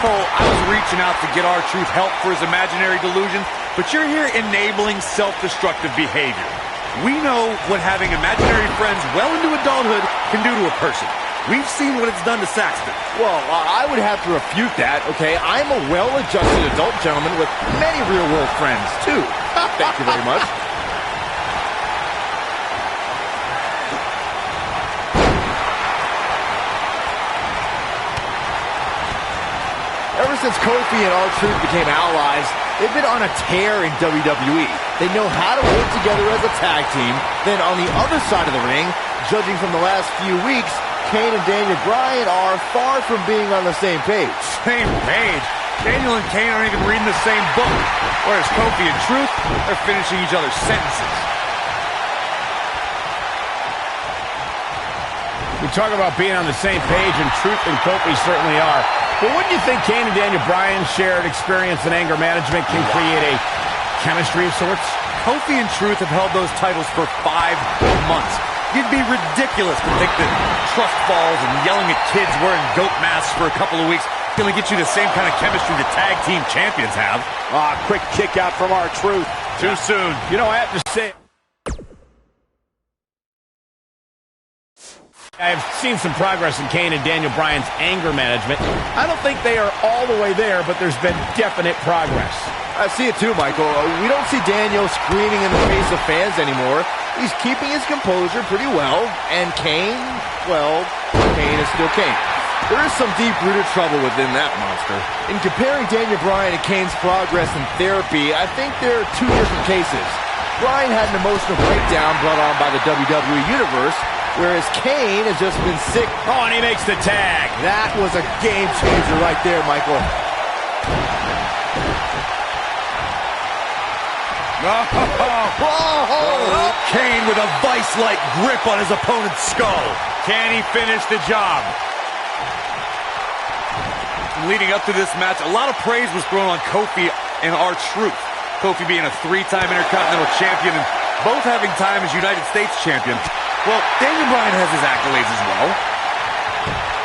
Speaker 2: Cole, I was reaching out to get R-Truth help for his imaginary delusion, but you're here enabling self-destructive behavior. We know what having imaginary friends well into adulthood can do to a person. We've seen what it's done to Saxton.
Speaker 3: Well, I would have to refute that, okay? I'm a well-adjusted adult gentleman with many real-world friends, too. Thank you very much. Ever since Kofi and R-Truth became allies, they've been on a tear in WWE. They know how to work together as a tag team. Then on the other side of the ring, judging from the last few weeks, Kane and Daniel Bryan are far from being on the same page.
Speaker 2: Same page? Daniel and Kane aren't even reading the same book. Whereas Kofi and Truth, they're finishing each other's sentences.
Speaker 1: We talk about being on the same page, and Truth and Kofi certainly are. But wouldn't you think Kane and Daniel Bryan's shared experience in anger management can create a chemistry of sorts?
Speaker 2: Kofi and Truth have held those titles for 5 months. You'd be ridiculous to think that trust falls and yelling at kids wearing goat masks for a couple of weeks is going to get you the same kind of chemistry the tag team champions have.
Speaker 5: Quick kick out from R-Truth.
Speaker 2: Too soon.
Speaker 1: You know, I have to say, I've seen some progress in Kane and Daniel Bryan's anger management. I don't think they are all the way there, but there's been definite progress.
Speaker 3: I see it too, Michael. We don't see Daniel screaming in the face of fans anymore. He's keeping his composure pretty well. And Kane, well, Kane is still Kane. There is some deep-rooted trouble within that monster. In comparing Daniel Bryan and Kane's progress in therapy, I think there are two different cases. Bryan had an emotional breakdown brought on by the WWE Universe, whereas Kane has just been sick.
Speaker 1: Oh, and he makes the tag.
Speaker 3: That was a game changer right there, Michael.
Speaker 2: Kane with a vice-like grip on his opponent's skull. Can he finish the job? Leading up to this match, a lot of praise was thrown on Kofi and R-Truth. Kofi being a three-time Intercontinental Champion and both having time as United States Champion. Well, Daniel Bryan has his accolades as well.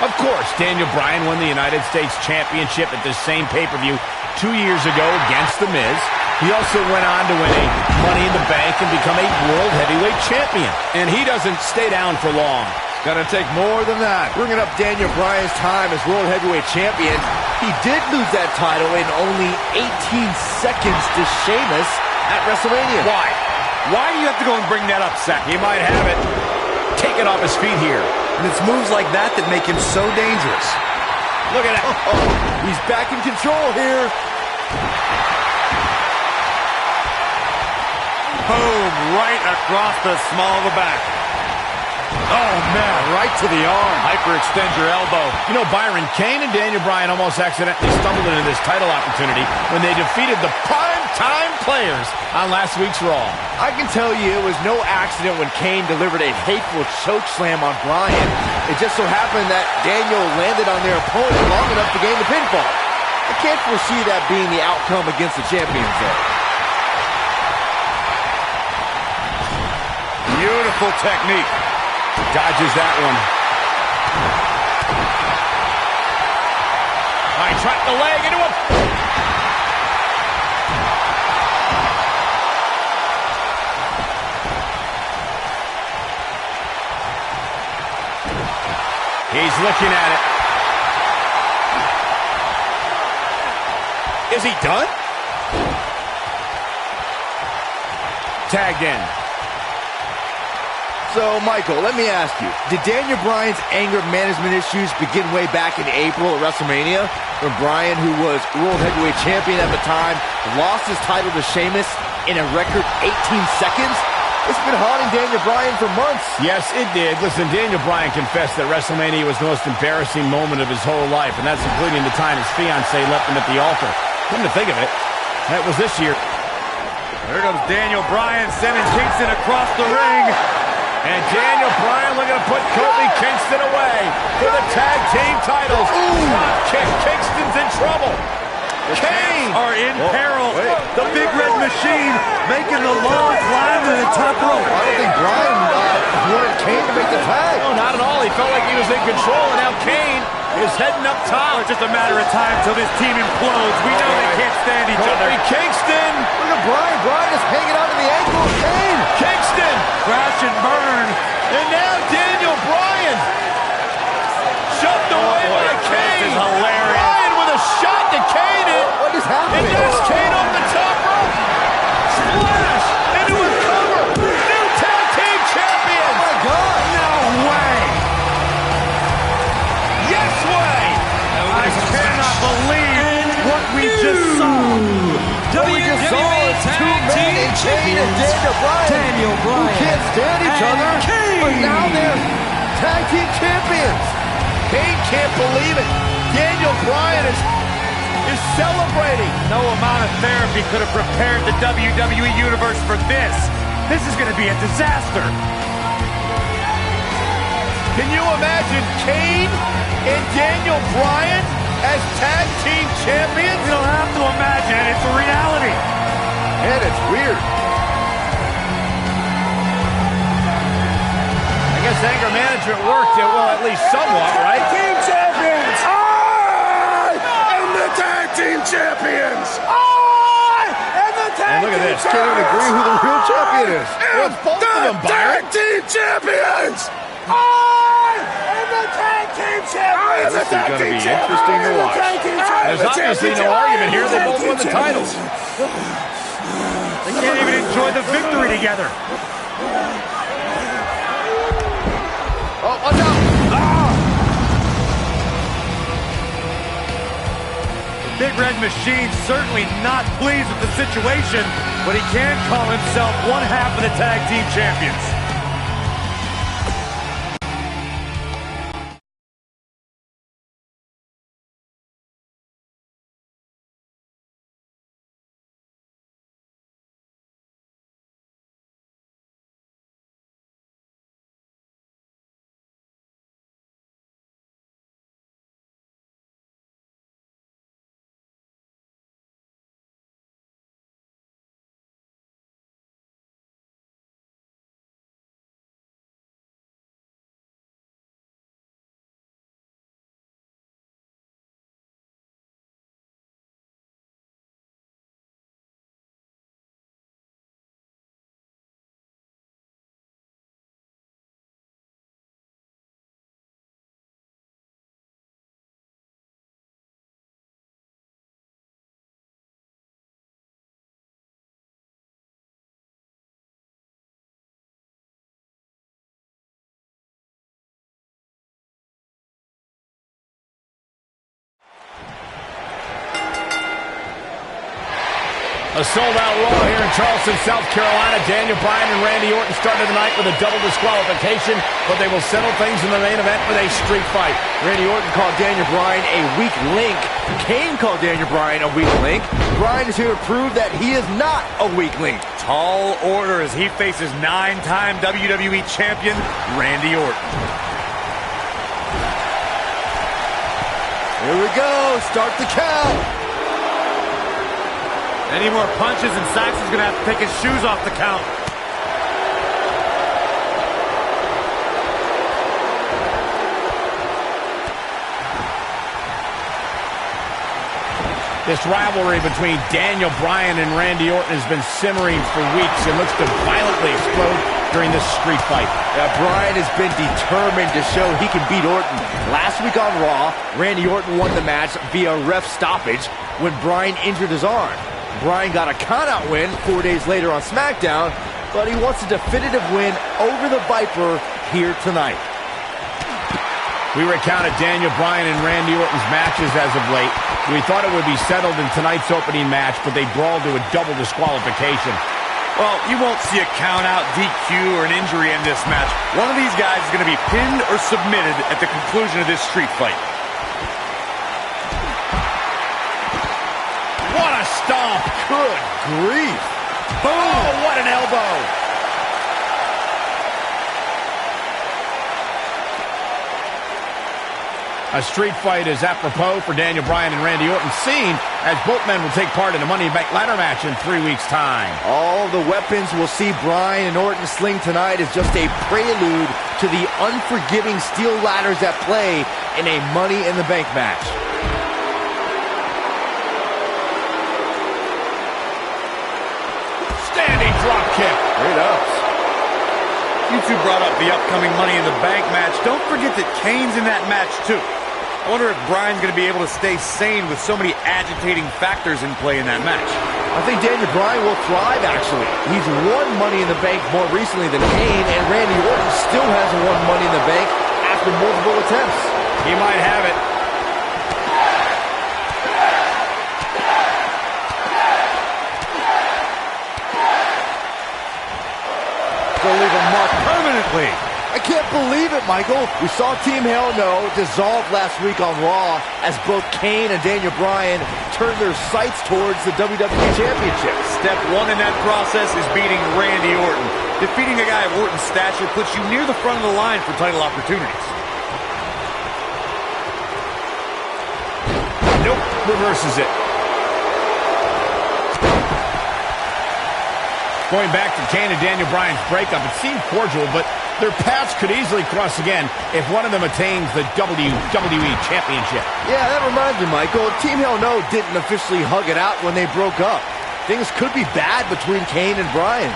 Speaker 1: Of course, Daniel Bryan won the United States Championship at this same pay-per-view 2 years ago against The Miz. He also went on to win a Money in the Bank and become a World Heavyweight Champion. And he doesn't stay down for long.
Speaker 3: Gonna take more than that. Bringing up Daniel Bryan's time as World Heavyweight Champion, he did lose that title in only 18 seconds to Sheamus at WrestleMania.
Speaker 2: Why? Why do you have to go and bring that up, Sack?
Speaker 1: He might have it. Take it off his feet here.
Speaker 2: And it's moves like that that make him so dangerous.
Speaker 1: Look at that.
Speaker 3: He's back in control here.
Speaker 2: Boom, right across the small of the back.
Speaker 3: Oh, man, right to the arm.
Speaker 2: Hyperextend your elbow.
Speaker 1: You know, Byron, Kane and Daniel Bryan almost accidentally stumbled into this title opportunity when they defeated the prime-time players on last week's Raw.
Speaker 3: I can tell you it was no accident when Kane delivered a hateful chokeslam on Bryan. It just so happened that Daniel landed on their opponent long enough to gain the pinfall. I can't foresee that being the outcome against the champions, though.
Speaker 2: Beautiful technique.
Speaker 1: Dodges that one. All right, trapped the leg into him. He's looking at it. Is he done? Tagged in.
Speaker 3: So, Michael, let me ask you, did Daniel Bryan's anger management issues begin way back in April at WrestleMania, when Bryan, who was World Heavyweight Champion at the time, lost his title to Sheamus in a record 18 seconds? It's been haunting Daniel Bryan for months.
Speaker 1: Yes, it did. Listen, Daniel Bryan confessed that WrestleMania was the most embarrassing moment of his whole life, and that's including the time his fiancée left him at the altar. Come to think of it, that was this year.
Speaker 2: There comes Daniel Bryan sending Kingston across the ring.
Speaker 1: And Daniel Bryan looking to put Kofi Kingston away for the tag team titles. Drop kick. Kingston's in trouble.
Speaker 2: The Kane are in peril. The Big Red Machine making the long climb to the top rope.
Speaker 3: I don't think Bryan wanted Kane to make the tag.
Speaker 1: No, not at all. He felt like he was in control, and now Kane is heading up top.
Speaker 2: It's just a matter of time till this team implodes. We know they can't stand each other.
Speaker 1: Kofi Kingston.
Speaker 3: Look at Bryan. Bryan is hanging on to the ankle of Kane.
Speaker 1: Kingston.
Speaker 2: Crash and burn.
Speaker 1: And now Daniel Bryan. Shoved away by Kane.
Speaker 2: This is hilarious.
Speaker 1: Bryan with a shot to Kane.
Speaker 3: What is happening?
Speaker 1: And there's Kane off the top rope. Splash into a cover. New tag team champions.
Speaker 3: Oh, my God.
Speaker 2: No way.
Speaker 1: Yes way.
Speaker 2: I cannot believe what we just saw.
Speaker 3: What we just saw is two men in Kane and Daniel Bryan. Who can't stand each other. But now they're tag team champions.
Speaker 1: Kane can't believe it. Daniel Bryan is celebrating.
Speaker 2: No amount of therapy could have prepared the WWE Universe for this. This is going to be a disaster.
Speaker 1: Can you imagine Kane and Daniel Bryan as tag team champions?
Speaker 2: You don't have to imagine it. It's a reality.
Speaker 3: And it's weird.
Speaker 1: anger management worked, it will at least somewhat, right?
Speaker 4: Team champions! I am the tag team champions! I am the tag
Speaker 1: And look at
Speaker 4: team
Speaker 1: this.
Speaker 4: champions!
Speaker 3: Can't even agree who the real champion is.
Speaker 1: Well, it's both of them,
Speaker 4: Tag
Speaker 1: Byron.
Speaker 4: team champions! I am the tag team champions!
Speaker 3: This is going to be interesting to watch.
Speaker 1: There's obviously no argument here. They both won the titles.
Speaker 2: They can't even enjoy the victory together.
Speaker 3: Oh, watch out.
Speaker 2: The Big Red Machine certainly not pleased with the situation, but he can call himself one half of the tag team champions.
Speaker 1: A sold-out Raw here in Charleston, South Carolina. Daniel Bryan and Randy Orton started the night with a double disqualification, but they will settle things in the main event with a street fight.
Speaker 3: Randy Orton called Daniel Bryan a weak link. Kane called Daniel Bryan a weak link. Bryan is here to prove that he is not a weak link.
Speaker 2: Tall order as he faces 9-time WWE champion Randy Orton.
Speaker 3: Here we go. Start the count.
Speaker 2: Any more punches and Saxon's going to have to take his shoes off the count.
Speaker 1: This rivalry between Daniel Bryan and Randy Orton has been simmering for weeks and looks to violently explode during this street fight.
Speaker 3: Bryan has been determined to show he can beat Orton. Last week on Raw, Randy Orton won the match via ref stoppage when Bryan injured his arm. Bryan got a countout win 4 days later on SmackDown, but he wants a definitive win over the Viper here tonight.
Speaker 1: We recounted Daniel Bryan and Randy Orton's matches as of late. We thought it would be settled in tonight's opening match, but they brawled to a double disqualification.
Speaker 2: Well, you won't see a count-out, DQ, or an injury in this match. One of these guys is going to be pinned or submitted at the conclusion of this street fight.
Speaker 1: What a stomp!
Speaker 3: Good grief.
Speaker 1: Boom! Oh, what an elbow! A street fight is apropos for Daniel Bryan and Randy Orton, seen as both men will take part in a Money in the Bank ladder match in 3 weeks' time.
Speaker 3: All the weapons we'll see Bryan and Orton sling tonight is just a prelude to the unforgiving steel ladders at play in a Money in the Bank match.
Speaker 1: Standing drop kick.
Speaker 3: Great ups.
Speaker 2: You two brought up the upcoming Money in the Bank match. Don't forget that Kane's in that match, too. I wonder if Bryan's going to be able to stay sane with so many agitating factors in play in that match.
Speaker 3: I think Daniel Bryan will thrive, actually. He's won Money in the Bank more recently than Kane, and Randy Orton still hasn't won Money in the Bank after multiple attempts.
Speaker 1: He might have it.
Speaker 2: Gonna leave a mark permanently.
Speaker 3: I can't believe it, Michael. We saw Team Hell No dissolve last week on Raw as both Kane and Daniel Bryan turned their sights towards the WWE Championship.
Speaker 2: Step one in that process is beating Randy Orton. Defeating a guy of Orton's stature puts you near the front of the line for title opportunities.
Speaker 1: Nope, reverses it. Going back to Kane and Daniel Bryan's breakup, it seemed cordial, but their paths could easily cross again if one of them attains the WWE Championship.
Speaker 3: Yeah, that reminds me, Michael. Team Hell No didn't officially hug it out when they broke up. Things could be bad between Kane and Bryan.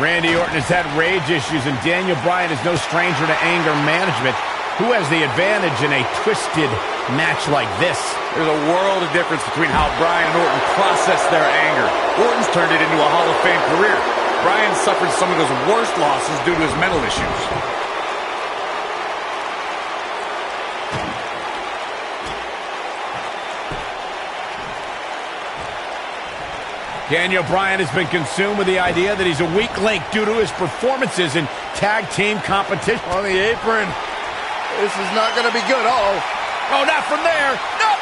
Speaker 1: Randy Orton has had rage issues, and Daniel Bryan is no stranger to anger management. Who has the advantage in a twisted match like this?
Speaker 2: There's a world of difference between how Bryan and Orton process their anger. Orton's turned it into a Hall of Fame career. Bryan suffered some of his worst losses due to his mental issues.
Speaker 1: Daniel Bryan has been consumed with the idea that he's a weak link due to his performances in tag team competition.
Speaker 3: On the apron. This is not going to be good. Uh-oh.
Speaker 1: Oh, not from there. No.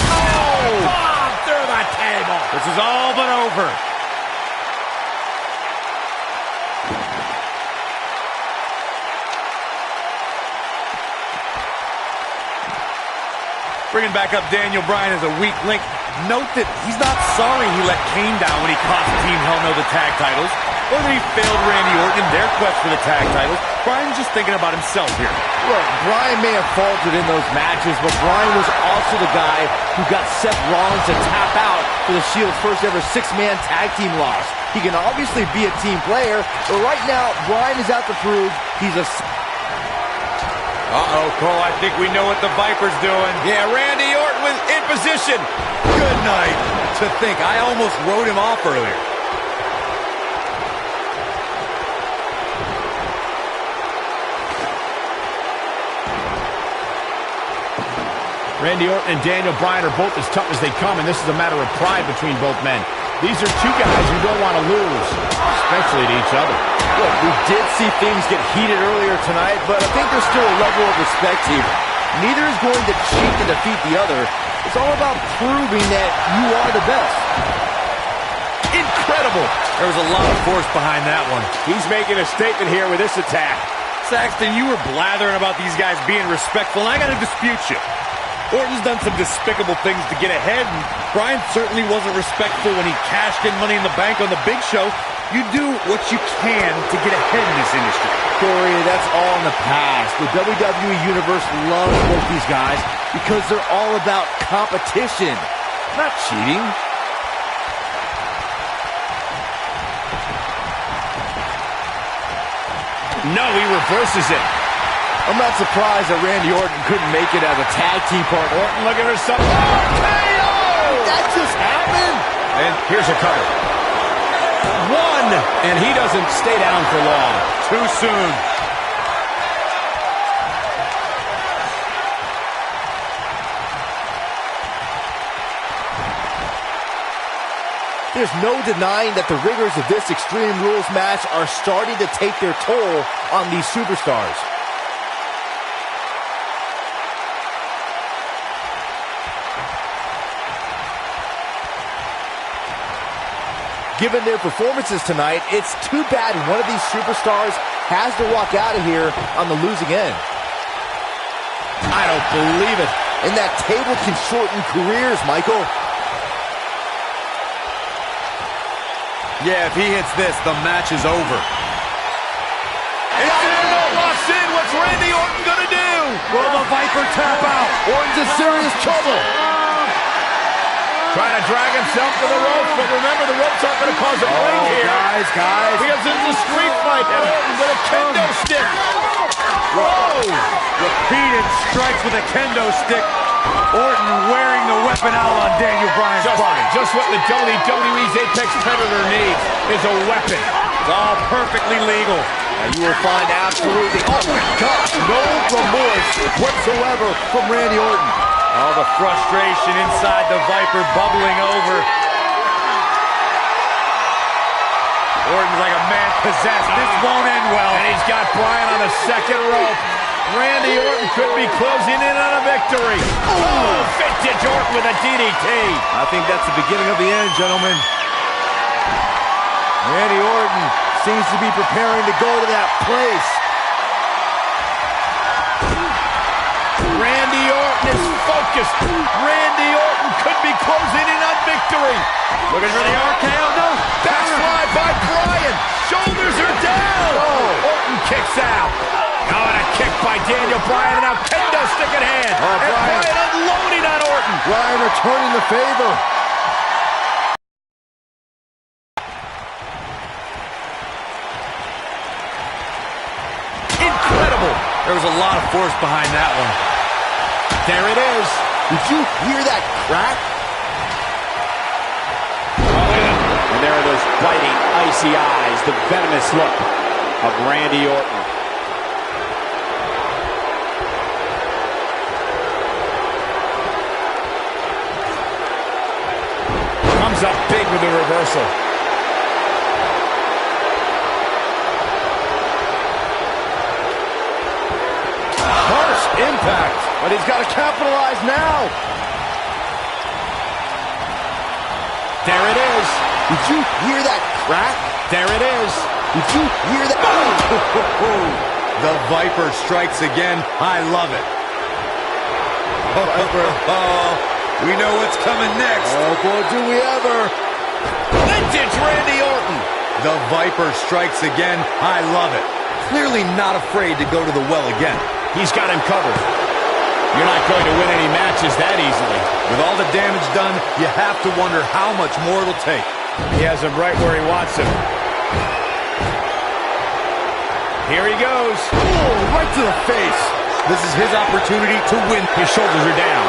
Speaker 1: Oh! Bomb through the table.
Speaker 2: This is all but over. Bringing back up Daniel Bryan as a weak link. Note that he's not sorry he let Kane down when he cost Team Hell No the tag titles, or that he failed Randy Orton in their quest for the tag titles. Bryan's just thinking about himself here.
Speaker 3: Look, Bryan may have faltered in those matches, but Bryan was also the guy who got Seth Rollins to tap out for the Shield's first ever six-man tag team loss. He can obviously be a team player, but right now, Bryan is out to prove he's a...
Speaker 2: Uh-oh, Cole, I think we know what the Viper's doing.
Speaker 1: Yeah, Randy Orton was in position.
Speaker 2: Good night. To think, I almost wrote him off earlier.
Speaker 1: Randy Orton and Daniel Bryan are both as tough as they come, and this is a matter of pride between both men. These are two guys who don't want to lose, especially to each other.
Speaker 3: Look, we did see things get heated earlier tonight, but I think there's still a level of respect here. Neither is going to cheat to defeat the other. It's all about proving that you are the best.
Speaker 1: Incredible!
Speaker 2: There was a lot of force behind that one.
Speaker 1: He's making a statement here with this attack.
Speaker 2: Saxton, you were blathering about these guys being respectful, and I got to dispute you. Orton's done some despicable things to get ahead, and Bryan certainly wasn't respectful when he cashed in Money in the Bank on the Big Show. You do what you can to get ahead in this industry.
Speaker 3: Corey, that's all in the past. The WWE Universe loves both these guys because they're all about competition, not cheating.
Speaker 1: No, he reverses it.
Speaker 3: I'm not surprised that Randy Orton couldn't make it as a tag team partner.
Speaker 1: Orton looking for something. Oh,
Speaker 3: that just happened.
Speaker 1: And here's a cover. One, and he doesn't stay down for long.
Speaker 2: Too soon.
Speaker 3: There's no denying that the rigors of this Extreme Rules match are starting to take their toll on these superstars. Given their performances tonight, it's too bad one of these superstars has to walk out of here on the losing end.
Speaker 1: I don't believe it.
Speaker 3: And that table can shorten careers, Michael.
Speaker 2: Yeah, if he hits this, the match is over.
Speaker 1: Locks in. What's Randy Orton gonna do?
Speaker 2: Will the Viper tap out?
Speaker 3: Orton's in serious trouble.
Speaker 1: Trying to drag himself to the ropes, but remember, the ropes aren't going to cause a break here.
Speaker 3: Guys.
Speaker 1: Because it's a street fight, and Orton with a kendo stick. Whoa!
Speaker 2: Repeated strikes with a kendo stick. Orton wearing the weapon out on Daniel Bryan's body.
Speaker 1: Just what the WWE's Apex Predator needs is a weapon.
Speaker 2: It's all perfectly legal.
Speaker 3: And you will find absolutely, oh my gosh, no remorse whatsoever from Randy Orton.
Speaker 2: All the frustration inside the Viper bubbling over. Orton's like a man possessed. This won't end well.
Speaker 1: And he's got Bryan on the second rope. Randy Orton could be closing in on a victory. Oh, vintage Orton with a DDT.
Speaker 3: I think that's the beginning of the end, gentlemen. Randy Orton seems to be preparing to go to that place.
Speaker 1: is focused. Randy Orton could be closing in on victory.
Speaker 2: Looking for the RKO. No.
Speaker 1: Backslide by Bryan. Shoulders are down. Orton kicks out. Oh, and a kick by Daniel Bryan. And now kendo stick in hand. And Bryan unloading on Orton.
Speaker 3: Bryan returning the favor.
Speaker 1: Incredible.
Speaker 2: There was a lot of force behind that one.
Speaker 1: There it is.
Speaker 3: Did you hear that crack?
Speaker 5: And there are those biting, icy eyes, the venomous look of Randy Orton.
Speaker 1: Comes up big with the reversal.
Speaker 3: Harsh impact, but he's got to capitalize now.
Speaker 1: There it is.
Speaker 3: Did you hear that crack?
Speaker 1: There it is.
Speaker 3: Did you hear that?
Speaker 2: The Viper strikes again. I love it. We know what's coming next.
Speaker 3: Oh, boy, do we ever.
Speaker 1: Vintage Randy Orton.
Speaker 2: The Viper strikes again. I love it. Clearly not afraid to go to the well again.
Speaker 1: He's got him covered. You're not going to win any matches that easily.
Speaker 2: With all the damage done, you have to wonder how much more it'll take.
Speaker 1: He has him right where he wants him. Here he goes.
Speaker 3: Oh, right to the face.
Speaker 2: This is his opportunity to win.
Speaker 1: His shoulders are down.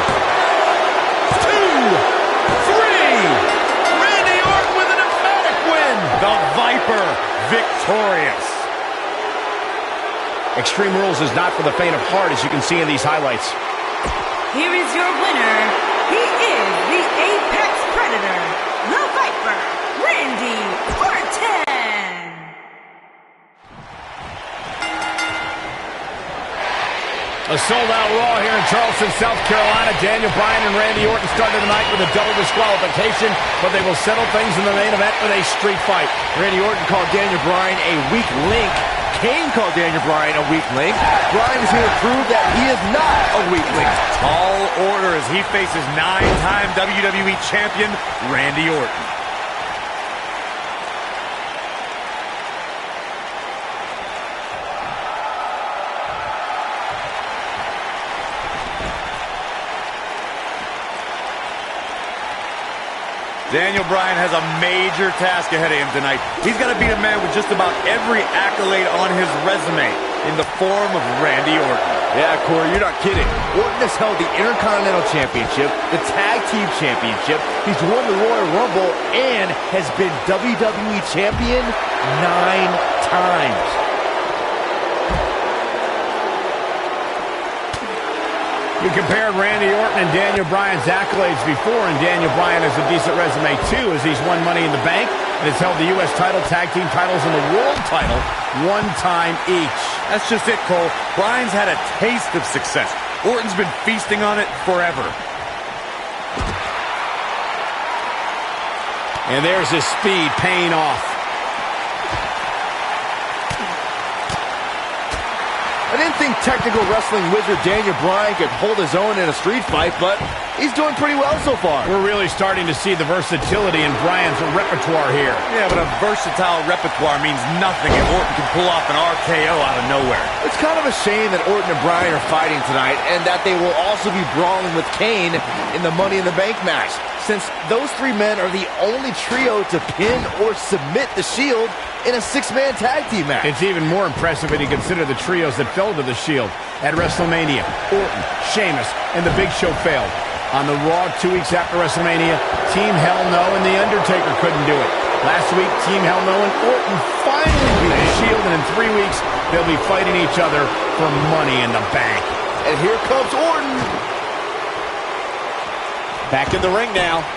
Speaker 1: 2, 3. Randy Orton with an emphatic win.
Speaker 2: The Viper victorious.
Speaker 1: Extreme Rules is not for the faint of heart, as you can see in these highlights.
Speaker 6: Here is your winner. He is the Apex Predator, the Viper, Randy Orton.
Speaker 1: A sold-out Raw here in Charleston, South Carolina. Daniel Bryan and Randy Orton started the night with a double disqualification, but they will settle things in the main event with a street fight.
Speaker 3: Randy Orton called Daniel Bryan a weak link. Kane called Daniel Bryan a weak link. Bryan is here to prove that he is not a weak link.
Speaker 2: Tall order as he faces 9-time WWE Champion Randy Orton. Daniel Bryan has a major task ahead of him tonight. He's got to beat a man with just about every accolade on his resume in the form of Randy Orton.
Speaker 3: Yeah, Corey, you're not kidding. Orton has held the Intercontinental Championship, the Tag Team Championship, he's won the Royal Rumble, and has been WWE Champion 9 times.
Speaker 1: You compared Randy Orton and Daniel Bryan's accolades before, and Daniel Bryan has a decent resume too, as he's won Money in the Bank and has held the U.S. title, tag team titles, and the world title 1 time each.
Speaker 2: That's just it, Cole. Bryan's had a taste of success. Orton's been feasting on it forever.
Speaker 1: And there's his speed paying off.
Speaker 3: I didn't think technical wrestling wizard Daniel Bryan could hold his own in a street fight, but he's doing pretty well so far.
Speaker 1: We're really starting to see the versatility in Bryan's repertoire here.
Speaker 2: Yeah, but a versatile repertoire means nothing if Orton can pull off an RKO out of nowhere.
Speaker 3: It's kind of a shame that Orton and Bryan are fighting tonight, and that they will also be brawling with Kane in the Money in the Bank match, since those 3 men are the only trio to pin or submit the Shield in a 6-man tag team match.
Speaker 1: It's even more impressive when you consider the trios that fell to the Shield. At WrestleMania, Orton, Sheamus, and The Big Show failed. On the Raw 2 weeks after WrestleMania, Team Hell No and The Undertaker couldn't do it. Last week, Team Hell No and Orton finally beat the Shield, and in 3 weeks, they'll be fighting each other for Money in the Bank.
Speaker 3: And here comes Orton.
Speaker 5: Back in the ring now.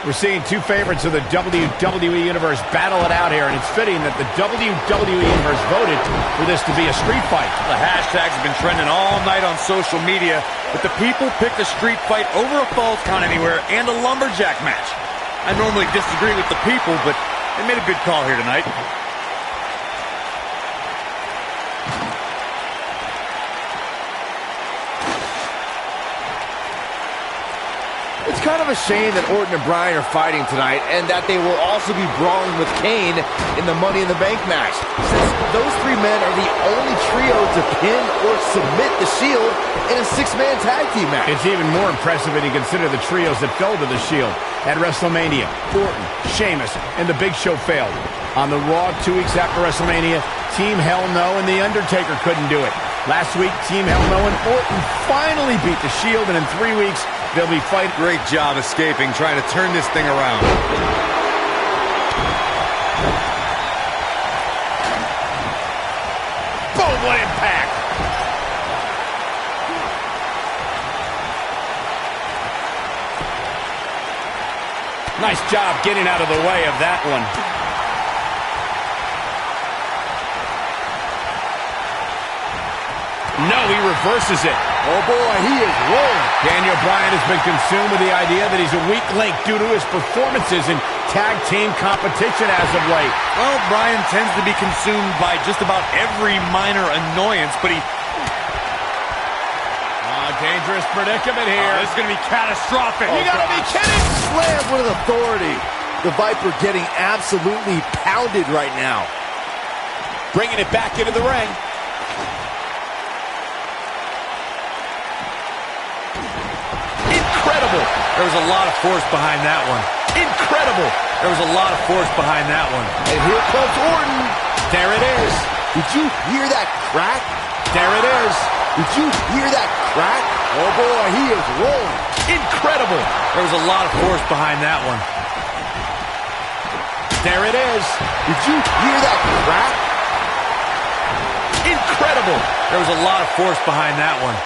Speaker 1: We're seeing 2 favorites of the WWE Universe battle it out here, and it's fitting that the WWE Universe voted for this to be a street fight.
Speaker 2: The hashtags have been trending all night on social media, but the people picked a street fight over a Falls Count Anywhere and a lumberjack match. I normally disagree with the people, but They made a good call here tonight.
Speaker 3: It's kind of a shame that Orton and Bryan are fighting tonight, and that they will also be brawling with Kane in the Money in the Bank match, since those three men are the only trio to pin or submit the Shield in a six-man tag team match.
Speaker 1: It's even more impressive when you consider the trios that fell to the Shield at WrestleMania. Orton, Sheamus, and The Big Show failed. On the Raw 2 weeks after WrestleMania, Team Hell No and The Undertaker couldn't do it. Last week, Team Hell No and Orton finally beat the Shield, and in 3 weeks, they'll be fighting.
Speaker 2: Great job escaping, trying to turn this thing around.
Speaker 1: Boom, what impact! Nice job getting out of the way of that one. No, he reverses it.
Speaker 3: Oh boy, he is rolling.
Speaker 1: Daniel Bryan has been consumed with the idea that he's a weak link due to his performances in tag team competition as of late.
Speaker 2: Well, Bryan tends to be consumed by just about every minor annoyance, but he...
Speaker 1: Dangerous predicament here.
Speaker 2: This is going to be catastrophic.
Speaker 1: You gotta be kidding!
Speaker 3: Slam with authority. The Viper getting absolutely pounded right now.
Speaker 5: Bringing it back into the ring.
Speaker 1: Incredible.
Speaker 2: There was a lot of force behind that one.
Speaker 1: Incredible.
Speaker 2: There was a lot of force behind that one.
Speaker 3: And here comes Orton.
Speaker 1: There it is.
Speaker 3: Did you hear that crack?
Speaker 1: There it is.
Speaker 3: Did you hear that crack? Oh boy, he is rolling.
Speaker 1: Incredible.
Speaker 2: There was a lot of force behind that one.
Speaker 1: There it is.
Speaker 3: Did you hear that crack?
Speaker 1: Incredible.
Speaker 2: There was a lot of force behind that one.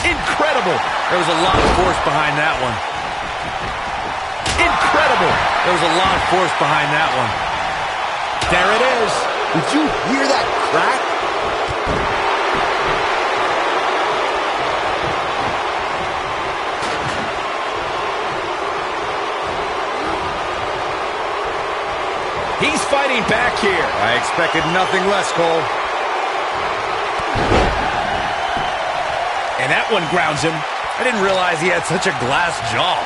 Speaker 1: Incredible.
Speaker 2: There was a lot of force behind that one.
Speaker 1: Incredible.
Speaker 2: There was a lot of force behind that one.
Speaker 1: There it is.
Speaker 3: Did you hear that crack?
Speaker 1: He's fighting back here.
Speaker 2: I expected nothing less, Cole.
Speaker 1: And that one grounds him.
Speaker 2: I didn't realize he had such a glass jaw.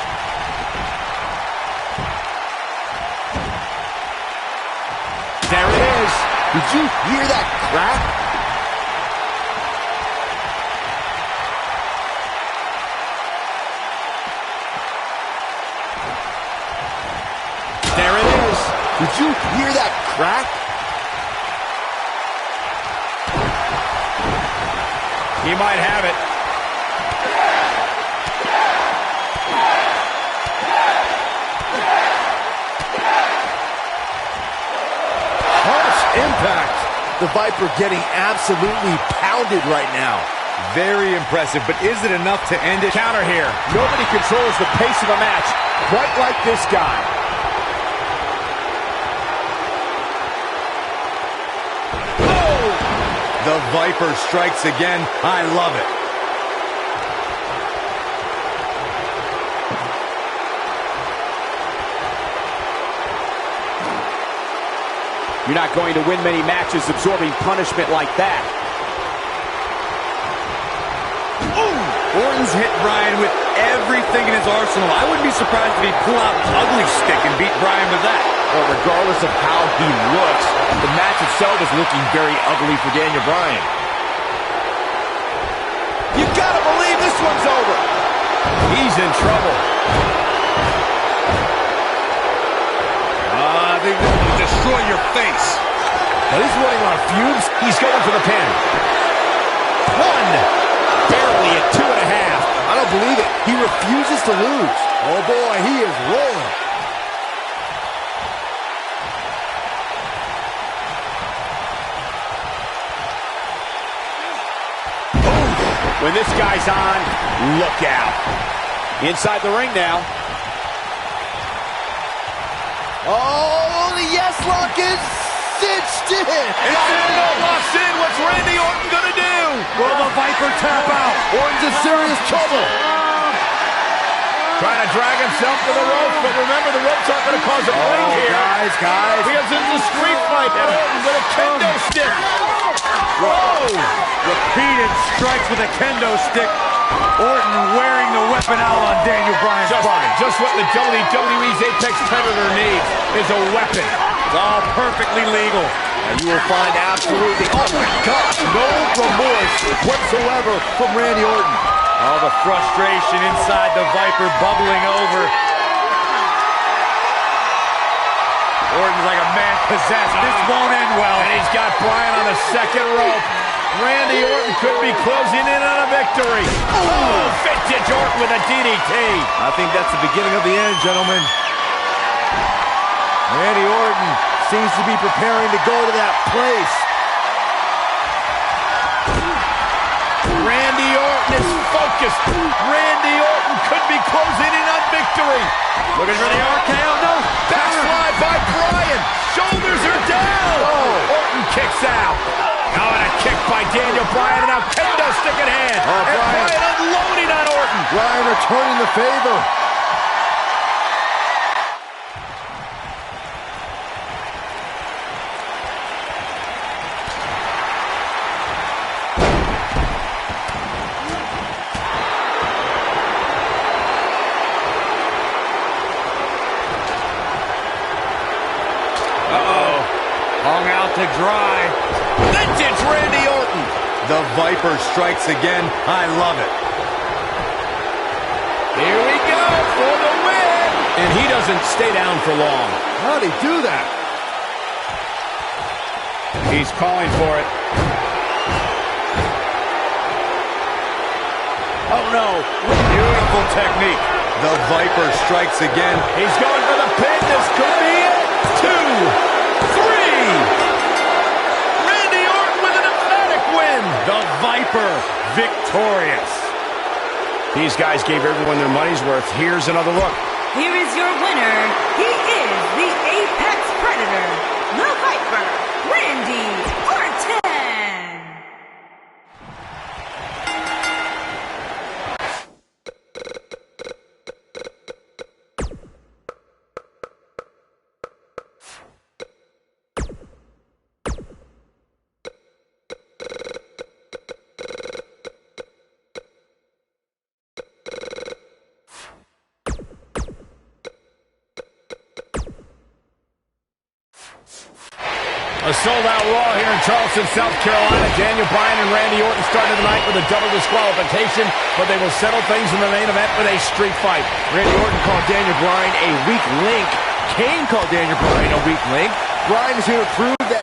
Speaker 1: There it is.
Speaker 3: Did you hear that crack?
Speaker 1: There it is.
Speaker 3: Did you hear that crack?
Speaker 1: He might have it.
Speaker 3: Harsh impact. The Viper getting absolutely pounded right now.
Speaker 2: Very impressive, but is it enough to end it?
Speaker 1: Counter here.
Speaker 5: Nobody controls the pace of a match quite like this guy.
Speaker 2: The Viper strikes again. I love it.
Speaker 5: You're not going to win many matches absorbing punishment like that.
Speaker 2: Orton's hit Bryan with everything in his arsenal. I wouldn't be surprised if he pulled out an ugly stick and beat Bryan with that.
Speaker 3: Well, regardless of how he looks, the match itself is looking very ugly for Daniel Bryan.
Speaker 1: You gotta believe this one's over. He's in trouble.
Speaker 2: I think this will destroy your face.
Speaker 1: Now he's running on fumes. He's going for the pin. One. Barely at 2.5.
Speaker 3: I don't believe it. He refuses to lose. Oh boy, he is rolling.
Speaker 5: When this guy's on, look out. Inside the ring now.
Speaker 3: Oh, the yes lock is cinched in.
Speaker 1: It's in, no locks in. What's Randy Orton gonna do?
Speaker 2: Will the Viper tap out?
Speaker 3: Orton's in serious trouble.
Speaker 1: Trying to drag himself to the ropes, but remember, the ropes aren't going to cause a break here.
Speaker 3: Guys.
Speaker 1: Because it's a street fight. Orton with a kendo stick. Whoa!
Speaker 2: Repeated strikes with a kendo stick. Orton wearing the weapon out on Daniel Bryan's body.
Speaker 1: Just what the WWE's Apex Predator needs is a weapon.
Speaker 2: It's all perfectly legal.
Speaker 3: And you will find absolutely, oh my gosh, no remorse whatsoever from Randy Orton.
Speaker 2: All the frustration inside the Viper bubbling over. Orton's like a man possessed. This won't end well.
Speaker 1: And he's got Bryan on the second rope. Randy Orton could be closing in on a victory. Oh, vintage Orton with a DDT.
Speaker 3: I think that's the beginning of the end, gentlemen. Randy Orton seems to be preparing to go to that place.
Speaker 1: Randy Orton is focused. Randy Orton could be closing in on victory.
Speaker 2: Looking for the RKO. No.
Speaker 1: Backslide by Bryan. Shoulders are down. Orton kicks out. Oh, and a kick by Daniel Bryan, and now kendo stick in hand. And Bryan unloading on Orton.
Speaker 3: Bryan returning the favor.
Speaker 2: Hung out to dry.
Speaker 1: Vintage Randy Orton.
Speaker 2: The Viper strikes again. I love it.
Speaker 1: Here we go for the win. And he doesn't stay down for long.
Speaker 3: How'd he do that?
Speaker 1: He's calling for it. Oh, no.
Speaker 2: Beautiful technique. The Viper strikes again.
Speaker 1: He's going for the pin. This could be it. 2, 3. Randy Orton with an emphatic win.
Speaker 2: The Viper victorious.
Speaker 1: These guys gave everyone their money's worth. Here's another look.
Speaker 6: Here is your winner. He is the Apex Predator, the Viper, Randy Orton.
Speaker 1: A sold-out Raw here in Charleston, South Carolina. Daniel Bryan and Randy Orton started the night with a double disqualification, but they will settle things in the main event with a street fight.
Speaker 3: Randy Orton called Daniel Bryan a weak link. Kane called Daniel Bryan a weak link. Bryan is here to prove that